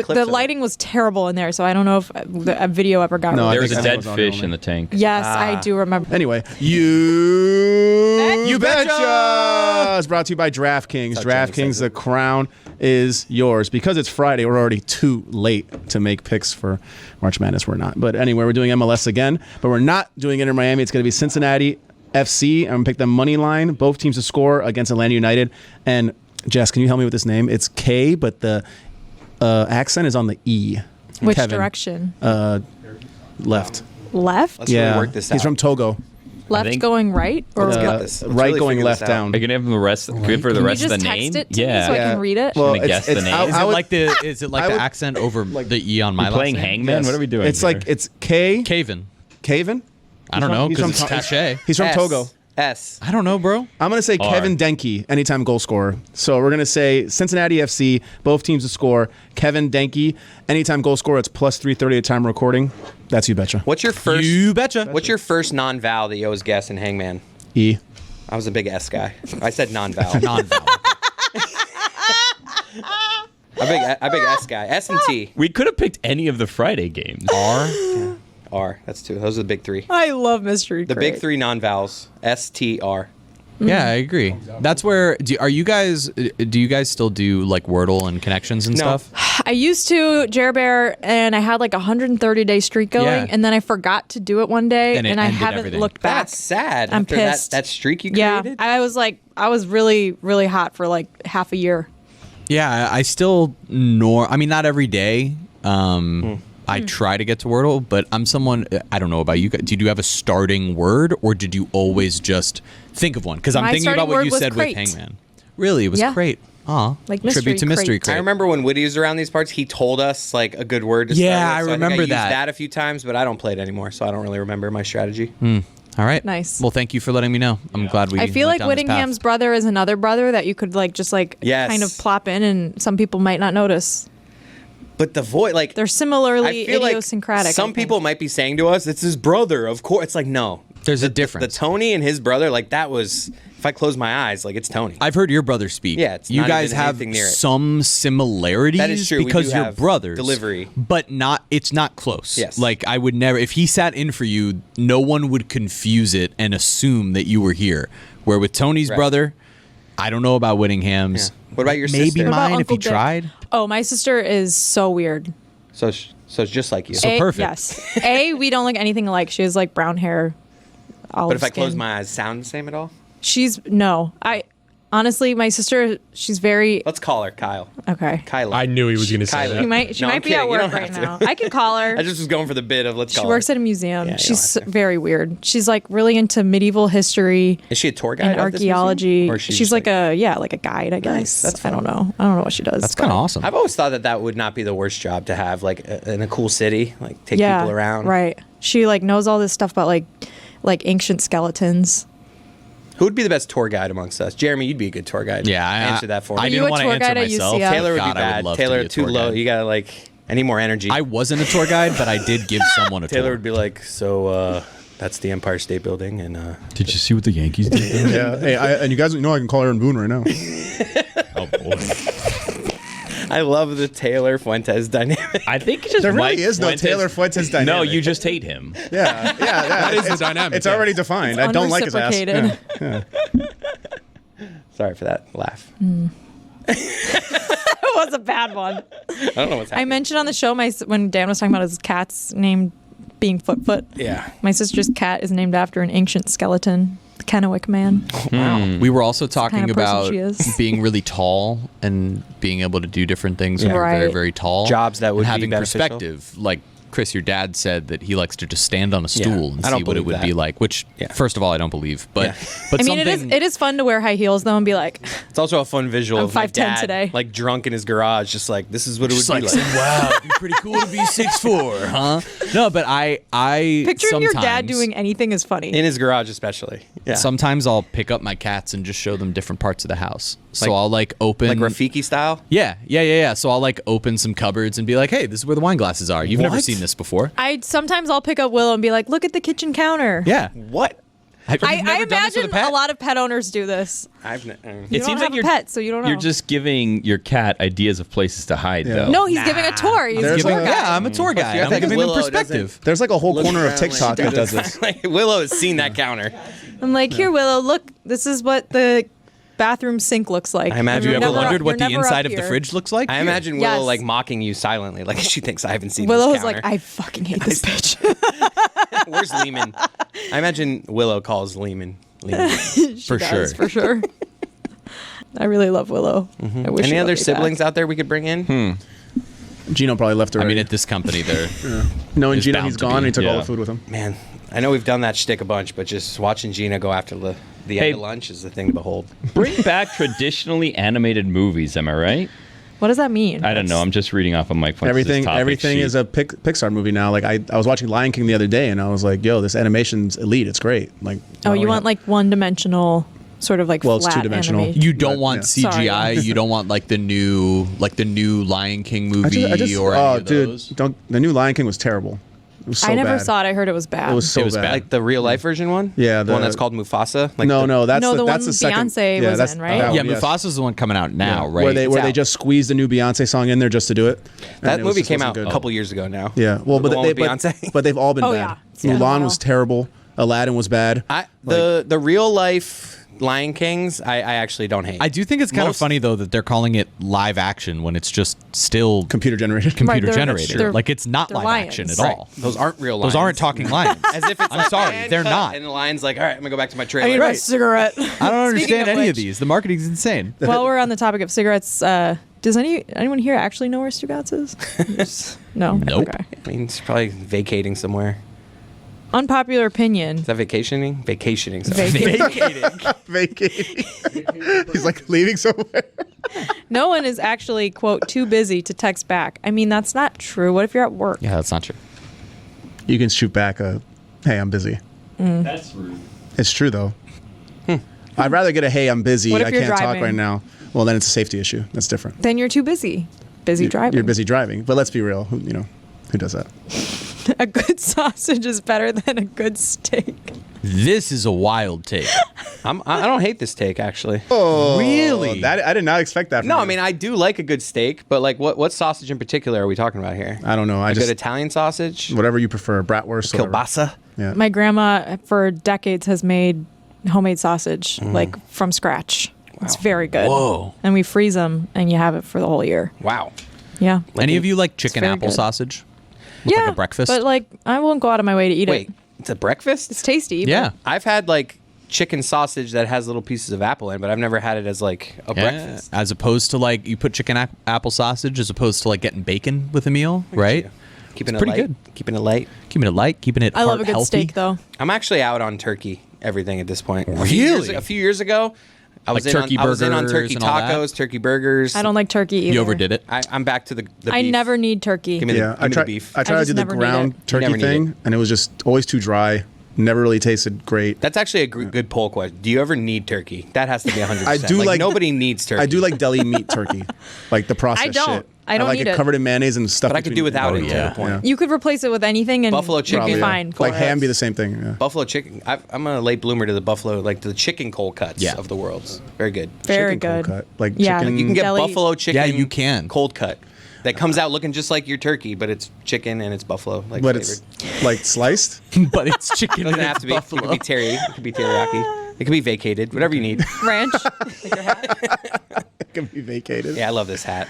the lighting was terrible in there, so I don't know if a video ever got No, I There released. was a think dead it was audio fish only. in the tank. Yes, I do remember. Anyway, you Betcha! betcha is brought to you by DraftKings. DraftKings, the crown is yours. Because it's Friday, we're already too late to make picks for March Madness. We're not. But anyway, we're doing MLS again, but we're not doing Inter Miami. It's going to be Cincinnati FC. I'm going to pick the money line. Both teams to score against Atlanta United. And Jess, can you help me with this name? It's K, but the accent is on the E. Which Kevin. direction? Left. Left? Let's really work this out. He's from Togo. Left think- going right? Or Let's get what? this. Let's Right really going figure this left out. down. Are you gonna have the rest? Give her the Can rest you of just the text name? it to me Yeah. so I can read it? Well, Gonna guess the name. I Is it would- like the I would- accent over the E on my last Playing name? Hangman? Yes. What are we doing? It's here? like it's K. Caven. Caven. I don't know He's because from it's To- Taché. He's from S. Togo. S. I don't know, bro. I'm going to say R. Kevin Denke, anytime goal scorer. So we're going to say Cincinnati FC, both teams to score. Kevin Denke, anytime goal scorer. It's plus 330 at time of recording. That's you betcha. What's your first? You betcha. What's your first non-vowel that you always guess in Hangman? E. I was a big S guy. I said non-vowel. Non-vowel. a big S guy. S and T. We could have picked any of the Friday games. R. That's two. Those are the big three. I love mystery The crate. big three non-vowels. S, T, R. Yeah, I agree. That's where. Do you guys still do like Wordle and connections and No. stuff? I used to Jer Bear, and I had like a 130-day streak going, Yeah. and then I forgot to do it one day, And it and I ended haven't everything. looked back. That's sad. I'm After pissed. That streak you Yeah, created. I was really, really hot for like half a year. Yeah, I still I mean, not every day. I try to get to Wordle, but I'm someone. I don't know about you guys. Did you have a starting word, or did you always just think of one? Because I'm My thinking about starting what word you was said crate. with Hangman. Really, it was Yeah. crate. Aw, Like mystery tribute to Mystery crate. Crate. I remember when Woody was around these parts, he told us like a good word to start Yeah, with. I So remember I used that. that a few times, but I don't play it anymore, so I don't really remember my strategy. All right. Nice. Well, thank you for letting me know. I'm glad we. I feel went like down this path. Whittingham's brother is another brother that you could like just like Yes. kind of plop in, and some people might not notice. But the voice, like They're similarly I feel like idiosyncratic. some people might be saying to us, "It's his brother." Of course, it's like no. There's a The difference. Tony and his brother, like that was. If I close my eyes, like it's Tony. I've heard your brother speak. Yeah, it's you not guys even have anything near it. some similarities That is true. We because do you're have brothers. delivery. But it's not close. Yes. Like I would never, if he sat in for you, no one would confuse it and assume that you were here. Where with Tony's Right. brother, I don't know about Whittingham's. Yeah. What about your Maybe sister? What about mine if Uncle he Dick? tried. Oh, my sister is so weird. So it's just like you. So perfect. Yes. We don't look anything alike. She has like brown hair. But if I close my eyes, sound the same at all? I honestly, my sister, she's very Let's call her Kyle. okay. Kyla. I knew he was going to say Kylie. that. She No, I'm might be at kidding. You work don't right have now. to. I can call her. I just was going for the bit of let's She call works her. at a museum. Yeah, you She's don't have to. very weird. She's like really into medieval history Is she a tour guide and of this museum? archaeology. Or is She's just like a guide, I guess. Nice. That's I don't know. I don't know what she does. That's kind of but- awesome. I've always thought that would not be the worst job to have, like in a cool city, like take Yeah, people around. right. She like knows all this stuff about like ancient skeletons. Who would be the best tour guide amongst us? Jeremy, you'd be a good tour guide. Yeah, answer that for I me. Are you didn't a want to tour answer guide at myself. UCF? Taylor would God, be I would bad. love to Taylor be a too tour low. guide. You gotta I need more energy. I wasn't a tour guide, but I did give someone a tour. Taylor would be like, so that's the Empire State Building, and Did you see what the Yankees did? Yeah. Hey, and you guys know I can call Aaron Boone right now. Oh boy. I love the Taylor Fuentes dynamic. I think it's just There really Mike is no Fuentes. Taylor Fuentes dynamic. No, you just hate him. Yeah. That is the dynamic. It's already defined. I don't like his ass. Unreciprocated. Yeah. Sorry for that laugh. It was a bad one. I don't know what's happening. I mentioned on the show when Dan was talking about his cat's name being Foot. Yeah. My sister's cat is named after an ancient skeleton, the Kennewick Man. Wow. We were also talking kind of person about she is. being really tall and being able to do different things when Yeah. you're very, Right. very tall. Jobs that would and be having beneficial. perspective. Like Chris, your dad said that he likes to just stand on a Yeah. stool and I don't see what it believe would be that. like. Which, Yeah. first of all, I don't believe. But, Yeah. but I mean, something, it is fun to wear high heels though and be like, It's also a fun visual I'm of my 5'10" dad, today. like drunk in his garage, just like this is what it would just be like, like. wow, it'd be pretty cool to be 6'4", huh? No, but I picturing your dad sometimes- doing anything is funny. In his garage, especially. Yeah. Sometimes I'll pick up my cats and just show them different parts of the house. So Like- I'll like open like Rafiki style. Yeah. So I'll like open some cupboards and be like, "Hey, this is where the wine glasses are. You've never What? seen this before." Sometimes I'll pick up Willow and be like, look at the kitchen counter. Yeah. What? Have you I never done this imagine with a pet? lot of pet owners do this. I've You It don't seems have like a you're pet, so you don't know. You're just giving your cat ideas of places to hide, Yeah. though. No, he's giving a tour. He's There's giving a- Yeah, I'm a tour guide. you have I'm to giving them Willow doesn't- perspective. There's like a whole Look corner of around TikTok like that does this. Like, Willow has seen that counter. I'm like, here, Willow, look, this is what the bathroom sink looks like. I imagine Have you You're ever never- wondered what the you're never inside up of the here. fridge looks like? I imagine Willow Yes. like mocking you silently, like she thinks I haven't seen Willow's this counter. like, I fucking hate this bitch. Where's Lehman? I imagine Willow calls Lehman. For sure. For sure. I really love Willow. I wish Any she other loved me siblings back. out there we could bring in? Gino probably left I already. mean, at this company, they're Knowing It's Gino, bound he's to gone be, and he took all yeah. the food with him. Man, I know we've done that shtick a bunch, but just watching Gina go after the Hey. end of lunch is the thing to behold. Bring back traditionally animated movies, am I right? What does that mean? I don't know. I'm just reading off of Mike Fuentes' Everything topic sheet. is a Pixar movie now. Like I was watching Lion King the other day and I was like, yo, this animation's elite. It's great. Like Oh, you want like one-dimensional, sort of like Well, it's flat two-dimensional. animation. you don't But, want yeah. CGI. You don't want like the new Lion King movie or any of those. don't. The new Lion King was terrible. It was so I never bad. saw it. I heard it was bad. It was so It was bad. bad. Like the real life version one? Yeah, The one the- that's called Mufasa? Like no, that's No, the that's one the second. Beyonce yeah, was that's in, right? that Yeah, one, yes. Mufasa's the one coming out now, right? Where they out. just squeezed a new Beyonce song in there just to do it. And That it was movie just came wasn't out good. a couple years ago now. Yeah, well, The but one with but, Beyonce? but they've all been Oh, bad. yeah. It's been a Mulan while. was terrible. Aladdin was bad. The real life Lion Kings, I actually don't hate. I do think it's kind of Most- funny though that they're calling it live action when it's just still Computer generated. computer they're- generated. they're- Like it's not they're live lions. action at Right. all. Those aren't real lions. Those aren't talking lions. As if it's I'm like, sorry, "And they're cut," not. And the lion's like, all right, I'm going to go back to my I trailer. need my cigarette. I don't understand of any of which- these. The marketing's insane. While we're on the topic of cigarettes, does anyone here actually know where Stugotz is? No. Nope. Okay. I mean, he's probably vacating somewhere. Unpopular opinion. Is that vacationing? Vacationing. Sorry. Vacating. He's like leaving somewhere. No one is actually, quote, too busy to text back. I mean, that's not true. What if you're at work? Yeah, that's not true. You can shoot back a, hey, I'm busy. That's rude. It's true though. I'd rather get a hey, I'm busy. What if I you're can't talk driving? right now. Well, then it's a safety issue. That's different. Then you're too busy. Busy driving. You're busy driving. But let's be real. Who does that? a good sausage is better than a good steak. This is a wild take. I don't hate this take, actually. Oh, Really? That I did not expect that. From No, you. I mean, I do like a good steak, but like, what sausage in particular are we talking about here? I don't know. I A just good Italian sausage? whatever you prefer, bratwurst, whatever. Kielbasa? Yeah. My grandma for decades has made homemade sausage like from scratch. It's very good. Whoa. And we freeze them, and you have it for the whole year. Wow. Yeah. Any of you like chicken very apple good. sausage? With yeah. like a breakfast? But like, I won't go out of my way to eat Wait, it. it's a breakfast? It's tasty. but yeah. I've had like chicken sausage that has little pieces of apple in, but I've never had it as like a Yeah. breakfast. As opposed to like you put chicken apple sausage as opposed to like getting bacon with a meal, right? Keeping It's it pretty light. good. Keeping it light. Keeping it light, keeping it I love a heart good healthy. steak, though. I'm actually out on turkey everything at this point. Really? A few years ago, I was Like turkey I was in on burgers turkey and all that? tacos, turkey burgers. I don't like turkey either. You overdid it. I'm back to the beef. I never need turkey. Give me Yeah, the, give me the beef. I tried to just do the never need ground it. turkey Never need thing, it. and it was just always too dry. Never really tasted great. That's actually a good poll question. Do you ever need turkey? That has to be 100%. I do like- nobody needs turkey. I do like deli meat turkey, like the processed I don't. shit. I don't like need it it. covered in mayonnaise and stuff. but I could do without it. yeah. To the point. You could replace it with anything, and Buffalo chicken. you'd be Probably, fine for Like it. ham be the same thing. Yeah. Buffalo chicken. I'm a late bloomer to the buffalo, like to the chicken cold cuts Yeah. of the world. Very good. Very Chicken cold good. cut. Like Yeah. chicken. You can get Deli- buffalo chicken. Yeah, you can. Cold cut. That comes out looking just like your turkey, but it's chicken and it's buffalo. Like but flavored. it's like sliced. But it's chicken It and doesn't have it's to be. buffalo. It could be teriyaki. It could be teriyaki. It could be vacated. Whatever you need. ranch. Like your hat. It can be vacated. Yeah, I love this hat.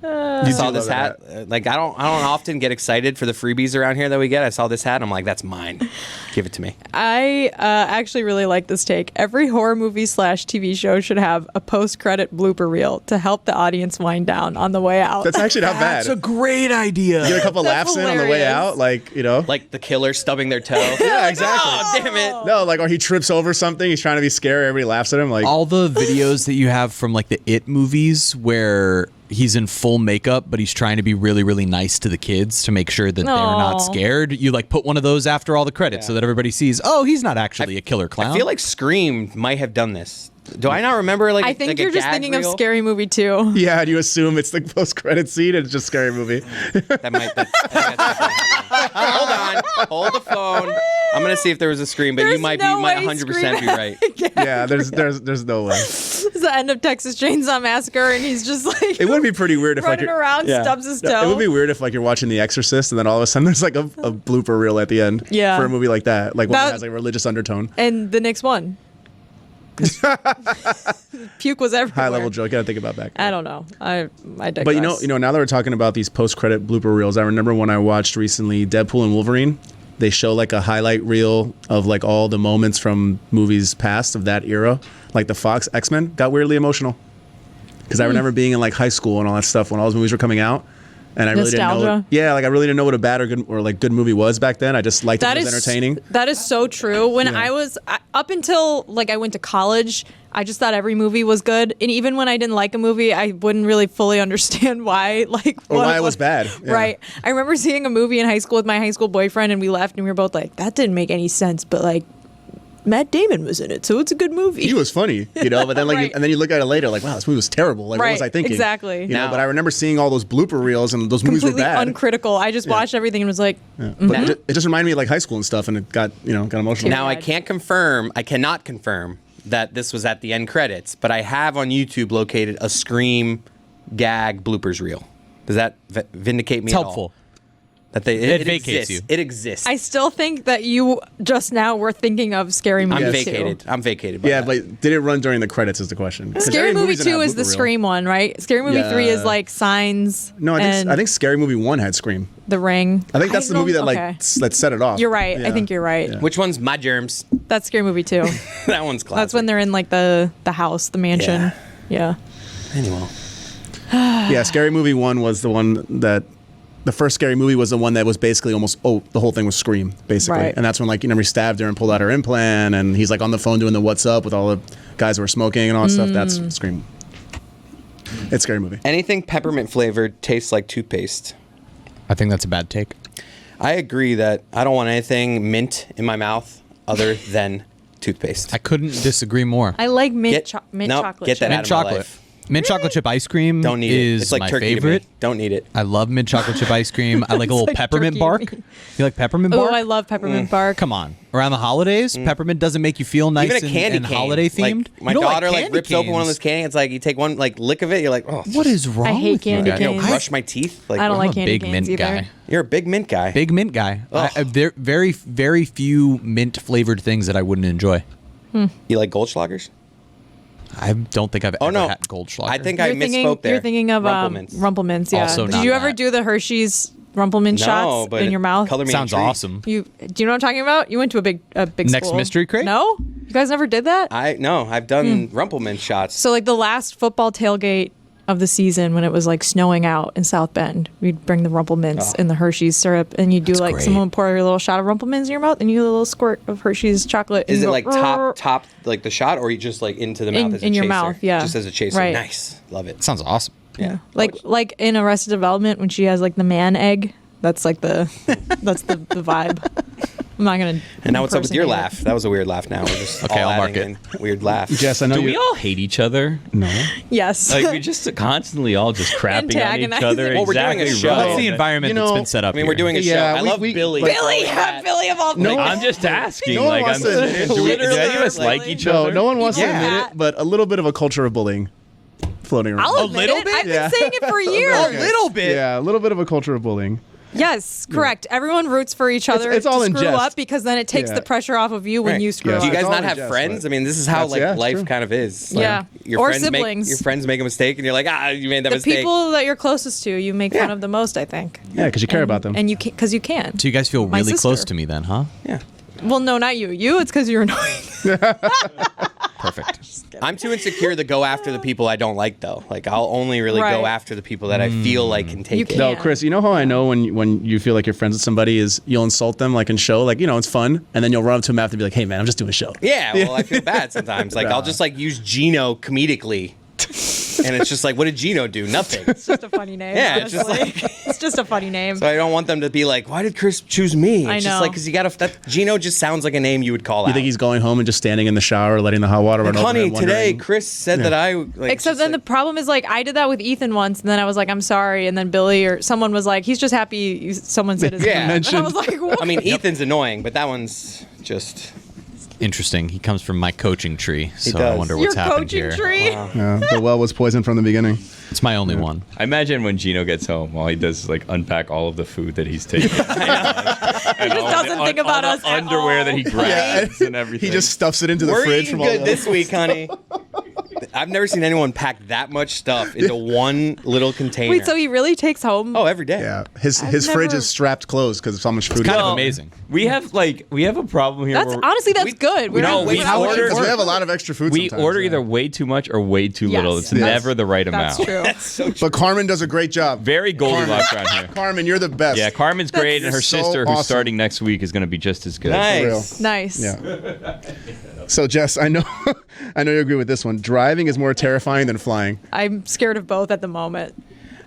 You I saw do this love hat. that. Like I don't often get excited for the freebies around here that we get. I saw this hat. I'm like, that's mine. Give it to me. I actually really like this take. Every horror movie / TV show should have a post-credit blooper reel to help the audience wind down on the way out. That's actually not bad. That's a great idea. You get a couple That's laughs in on the way hilarious. out, like you know. Like the killer stubbing their toe. yeah, exactly. Oh, damn it. No, like or he trips over something. He's trying to be scary. Everybody laughs at him. Like All the videos that you have from like the It movies where he's in full makeup, but he's trying to be really, really nice to the kids to make sure that they're not Aw. scared. You like put one of those after all the credits so that everybody sees, oh, he's not actually a killer clown. I feel like Scream might have done this. Do I not remember? Like I think like a you're just gag thinking reel? of Scary Movie 2. yeah, do you assume it's the post-credit scene? And it's just scary movie. That might. I think that's hold on. Hold the phone. I'm gonna see if there was a Scream, but you There's might no be might way 100% Scream be right. yeah, there's no way. It's the end of Texas Chainsaw Massacre, and he's just like It would be pretty weird if like running you're, around, yeah. stubs his No, toe. it would be weird if like you're watching The Exorcist and then all of a sudden there's like a blooper reel at the end. Yeah. For a movie like that, like one that That- has like a religious undertone. And the Knicks won. Puke was everywhere. High level joke. Gotta think about that. I don't know. I digress. But you know, now that we're talking about these post-credit blooper reels, I remember when I watched recently Deadpool and Wolverine. They show like a highlight reel of like all the moments from movies past of that era. Like the Fox X-Men got weirdly emotional because I remember being in like high school and all that stuff when all those movies were coming out, and I really didn't know. Nostalgia. Yeah, like I really didn't know what a bad or good movie was back then. I just liked That it was is entertaining. That is so true. When Yeah. I was up until like I went to college, I just thought every movie was good, and even when I didn't like a movie, I wouldn't really fully understand why. Like Or why it was bad. Yeah. Right. I remember seeing a movie in high school with my high school boyfriend, and we left, and we were both like, "That didn't make any sense," but like Matt Damon was in it, so it's a good movie. He was funny, you know. But then like, Right. and then you look at it later, like, wow, this movie was terrible. Like, what was Right, I thinking? exactly. You know. Now- But I remember seeing all those blooper reels, and those movies were Completely bad. uncritical. I just watched everything and was like, But it just reminded me of like high school and stuff, and it got emotional. Now I bad. cannot confirm that this was at the end credits, but I have on YouTube located a Scream gag bloopers reel. Does that vindicate me? It's at all? helpful. That It exists. vacates you. It exists. I still think that you just now were thinking of Scary Movie I'm 2. vacated. I'm vacated. By Yeah, that. but did it run during the credits? Is the question. 'Cause Scary every Movie movie's gonna 2 have is the blooper reel. Scream one, right? Scary Movie Yeah. 3 is like Signs. No, and I think Scary Movie 1 had Scream. The Ring. I think that's the movie that like okay. that set it off. You're right. Yeah. I think you're right. Yeah. Which one's my germs? That's Scary Movie 2. That one's classic. That's when they're in like the house, the mansion. Yeah. Anyway. Yeah, Scary Movie 1 was the one that. The first Scary Movie was the one that was basically almost the whole thing was Scream basically, Right. and that's when like he stabbed her and pulled out her implant, and he's like on the phone doing the "What's up" with all the guys who were smoking and all that stuff. That's Scream. It's Scary Movie. Anything peppermint flavored tastes like toothpaste. I think that's a bad take. I agree that I don't want anything mint in my mouth other than toothpaste. I couldn't disagree more. I like mint Nope, chocolate. get that chip. out of my chocolate. life. Mint chocolate chip ice cream Don't need is it. It's like my turkey favorite. to me. Don't need it. I love mint chocolate chip ice cream. I like a little like peppermint turkey bark. to me. You like peppermint Oh, bark? I love peppermint bark. Come on. Around the holidays, peppermint doesn't make you feel nice Even a candy and cane. holiday themed. Like, my You don't daughter like candy rips open one of canes. those candies. It's like you take one like lick of it. You're like, oh, What is wrong I hate with you candy guys? you know, canes. brush my teeth. Like, I don't I'm like a candy big canes mint either. guy. You're a big mint guy. Big mint guy. There very, very few mint flavored things that I wouldn't enjoy. You like Goldschlagers? I don't think I've Oh ever no, had Goldschlager. I think I misspoke there. You're thinking of Rumplemints. Rumplemints, yeah. Also Did not you ever that. do the Hershey's Rumplemint No, shots but in your mouth? Color me sounds intrigued. awesome. Do you know what I'm talking about? You went to a big Next school. mystery crate? No, you guys never did that. I've done Rumplemint shots. So like the last football tailgate of the season when it was like snowing out in South Bend, we'd bring the Rumplemints and the Hershey's syrup, and you do like great. someone would pour a little shot of Rumplemints in your mouth, and you get a little squirt of Hershey's chocolate. Is and it you like go, top like the shot, or you just like into the mouth as a in your chaser? mouth, yeah. Just as a chaser. Right. Nice, love it. Sounds awesome. Yeah, like in Arrested Development when she has like the man egg. That's like the vibe. I'm not gonna. And now what's up with your impersonate laugh? That was a weird laugh. Now we're just Okay, all I'll mark adding in weird laugh. Jess, I know Do you. we all hate each other? No. it. Yes. Like we just constantly all just crapping on each Antagonizing. other. Well, we're doing a exactly show. right. That's the environment You know, that's been set up. I mean, we're here. doing a show. Yeah, I we- love we- Billy. like- Billy of all No, I'm just asking. No one like, wants to admit- do any of us Like, like each No, other? no one wants to Yeah. admit it, but a little bit of a culture of bullying floating around. I'll admit little it. bit? I've Yeah. been saying it for years. A little bit. Yeah, a little bit of a culture of bullying. Yes, correct. Everyone roots for each other it's all to in screw jest. up because then it takes Yeah. the pressure off of you when Right. you screw Yeah. up. Do you guys It's all not in have jest, friends? but- I mean, this is how That's- like yeah, it's life true. kind of is. Like, Yeah. Your Or friends siblings. your friends make a mistake, and you're like, you made that The mistake. people that you're closest to, you make fun Yeah. of the most, I think. Yeah, because you care about them. And you can, because you can. So you guys feel My really close sister. to me then, huh? Yeah. Well, no, not you. You, it's because you're annoying. Perfect. I'm too insecure to go after the people I don't like, though. Like, I'll only really Right. go after the people that I feel like can take You it. can't. No, Yeah. Chris, you know how I know when you feel like you're friends with somebody is you'll insult them like in show, like, you know, it's fun, and then you'll run up to them after and be like, hey, man, I'm just doing a show. Yeah, well, I feel bad sometimes. Like, I'll just like use Gino comedically, and it's just like, what did Gino do? Nothing. It's just a funny name. Yeah, it's just honestly. It's just a funny name. So I don't want them to be like, why did Chris choose me? It's I just know. like, because you gotta. That Gino just sounds like a name you would call You out. think he's going home and just standing in the shower, letting the hot water run over Honey, him, today wondering- Chris said that I. Like, Except just then like, the problem is like I did that with Ethan once, and then I was like, I'm sorry, and then Billy or someone was like, he's just happy someone said his Yeah. name. And I was like, what? I mean, Ethan's annoying, but that one's just. Interesting. He comes from my coaching tree, so I does. wonder Your what's happened coaching here. tree. Yeah, the well was poisoned from the beginning. It's my only one. I imagine when Gino gets home, all he does is like unpack all of the food that he's taking. He just doesn't think about us at underwear all. that he grabs and everything. He just stuffs it into the We're fridge eating from all good the this week, honey. I've never seen anyone pack that much stuff into one little container. Wait, so he really takes home? Oh, every day. Yeah, his I've fridge never- is strapped closed because of so much food. Kind Well, of amazing. We have a problem here. That's where honestly that's good. We're no, not we we're How not- much? order- Because we have a lot of extra food. we sometimes, order yeah. either way too much or way too little. Yes. It's That's- never the right amount. That's true. But Carmen does a great job. Very Goldilocks around here. Carmen, you're the best. Yeah, Carmen's great, and her so sister, who's awesome. starting next week, is going to be just as good. Nice. Nice. Yeah. So Jess, I know you agree with this one. Driving is more terrifying than flying. I'm scared of both at the moment.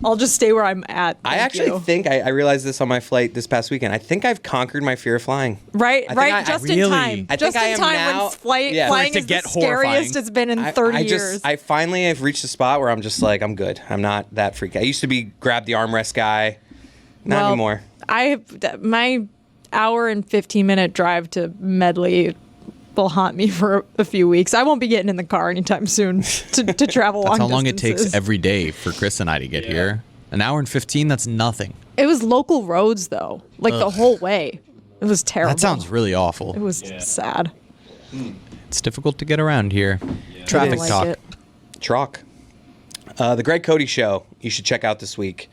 I'll just stay where I'm at. I Thank actually you. think I realized this on my flight this past weekend. I think I've conquered my fear of flying. Right, I think right, I- just really- in time. I Just think I in am time now- when flying yeah. flying For it is to get the scariest horrifying. it's been in 30 years. I finally have reached a spot where I'm just like, I'm good. I'm not that freaky. I used to be grab the armrest guy. Not Well, anymore. My hour and 15-minute drive to Medley will haunt me for a few weeks. I won't be getting in the car anytime soon to travel That's long how long it takes distances. every day for Chris and I to get here. An hour and 15, that's nothing. It was local roads though, like the whole way. It was terrible. That sounds really awful. It was sad. It's difficult to get around here. I Traffic didn't like talk. it. Chalk. The Greg Cody Show, you should check out this week.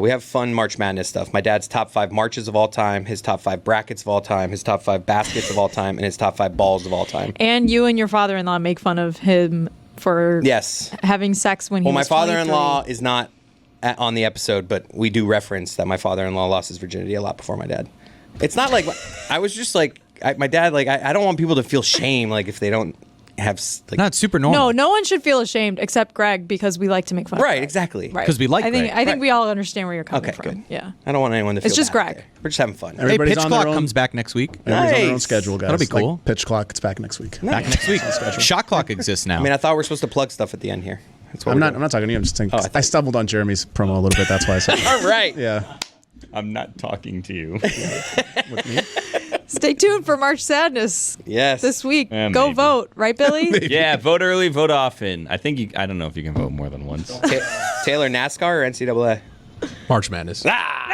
We have fun March Madness stuff. My dad's top 5 marches of all time, his top 5 brackets of all time, his top 5 baskets of all time, and his top 5 balls of all time. And you and your father-in-law make fun of him for Yes. having sex when he Well, my was father-in-law 23. is not on the episode, but we do reference that my father-in-law lost his virginity a lot before my dad. It's not like I was just like my dad. Like I don't want people to feel shame like if they don't have like Not super normal. No, no one should feel ashamed except Greg because we like to make fun of right Greg. exactly Right. 'Cause we like I think Greg. I think Right. we all understand where you're coming Okay, from. good. Yeah. I don't want anyone to feel It's just bad Greg. there. We're just having fun. Hey, Everybody's Pitch on Clock their own- comes back next week. Everybody's on their own Nice. schedule, guys. That'll be cool. Like Pitch Clock, it's back next week. Back next week. Shot Clock exists now. I mean, I thought we were supposed to plug stuff at the end here. That's what I'm we're not talking to you. I'm just saying. Oh, I thought- I stumbled on Jeremy's promo a little bit. That's why I said. All right. Yeah. I'm not talking to you. With me. Stay tuned for March Sadness Yes. this week. Yeah, Go maybe. vote, right, Billy? Yeah, vote early, vote often. I don't know if you can vote more than once. Taylor, NASCAR or NCAA? March Madness. Ah!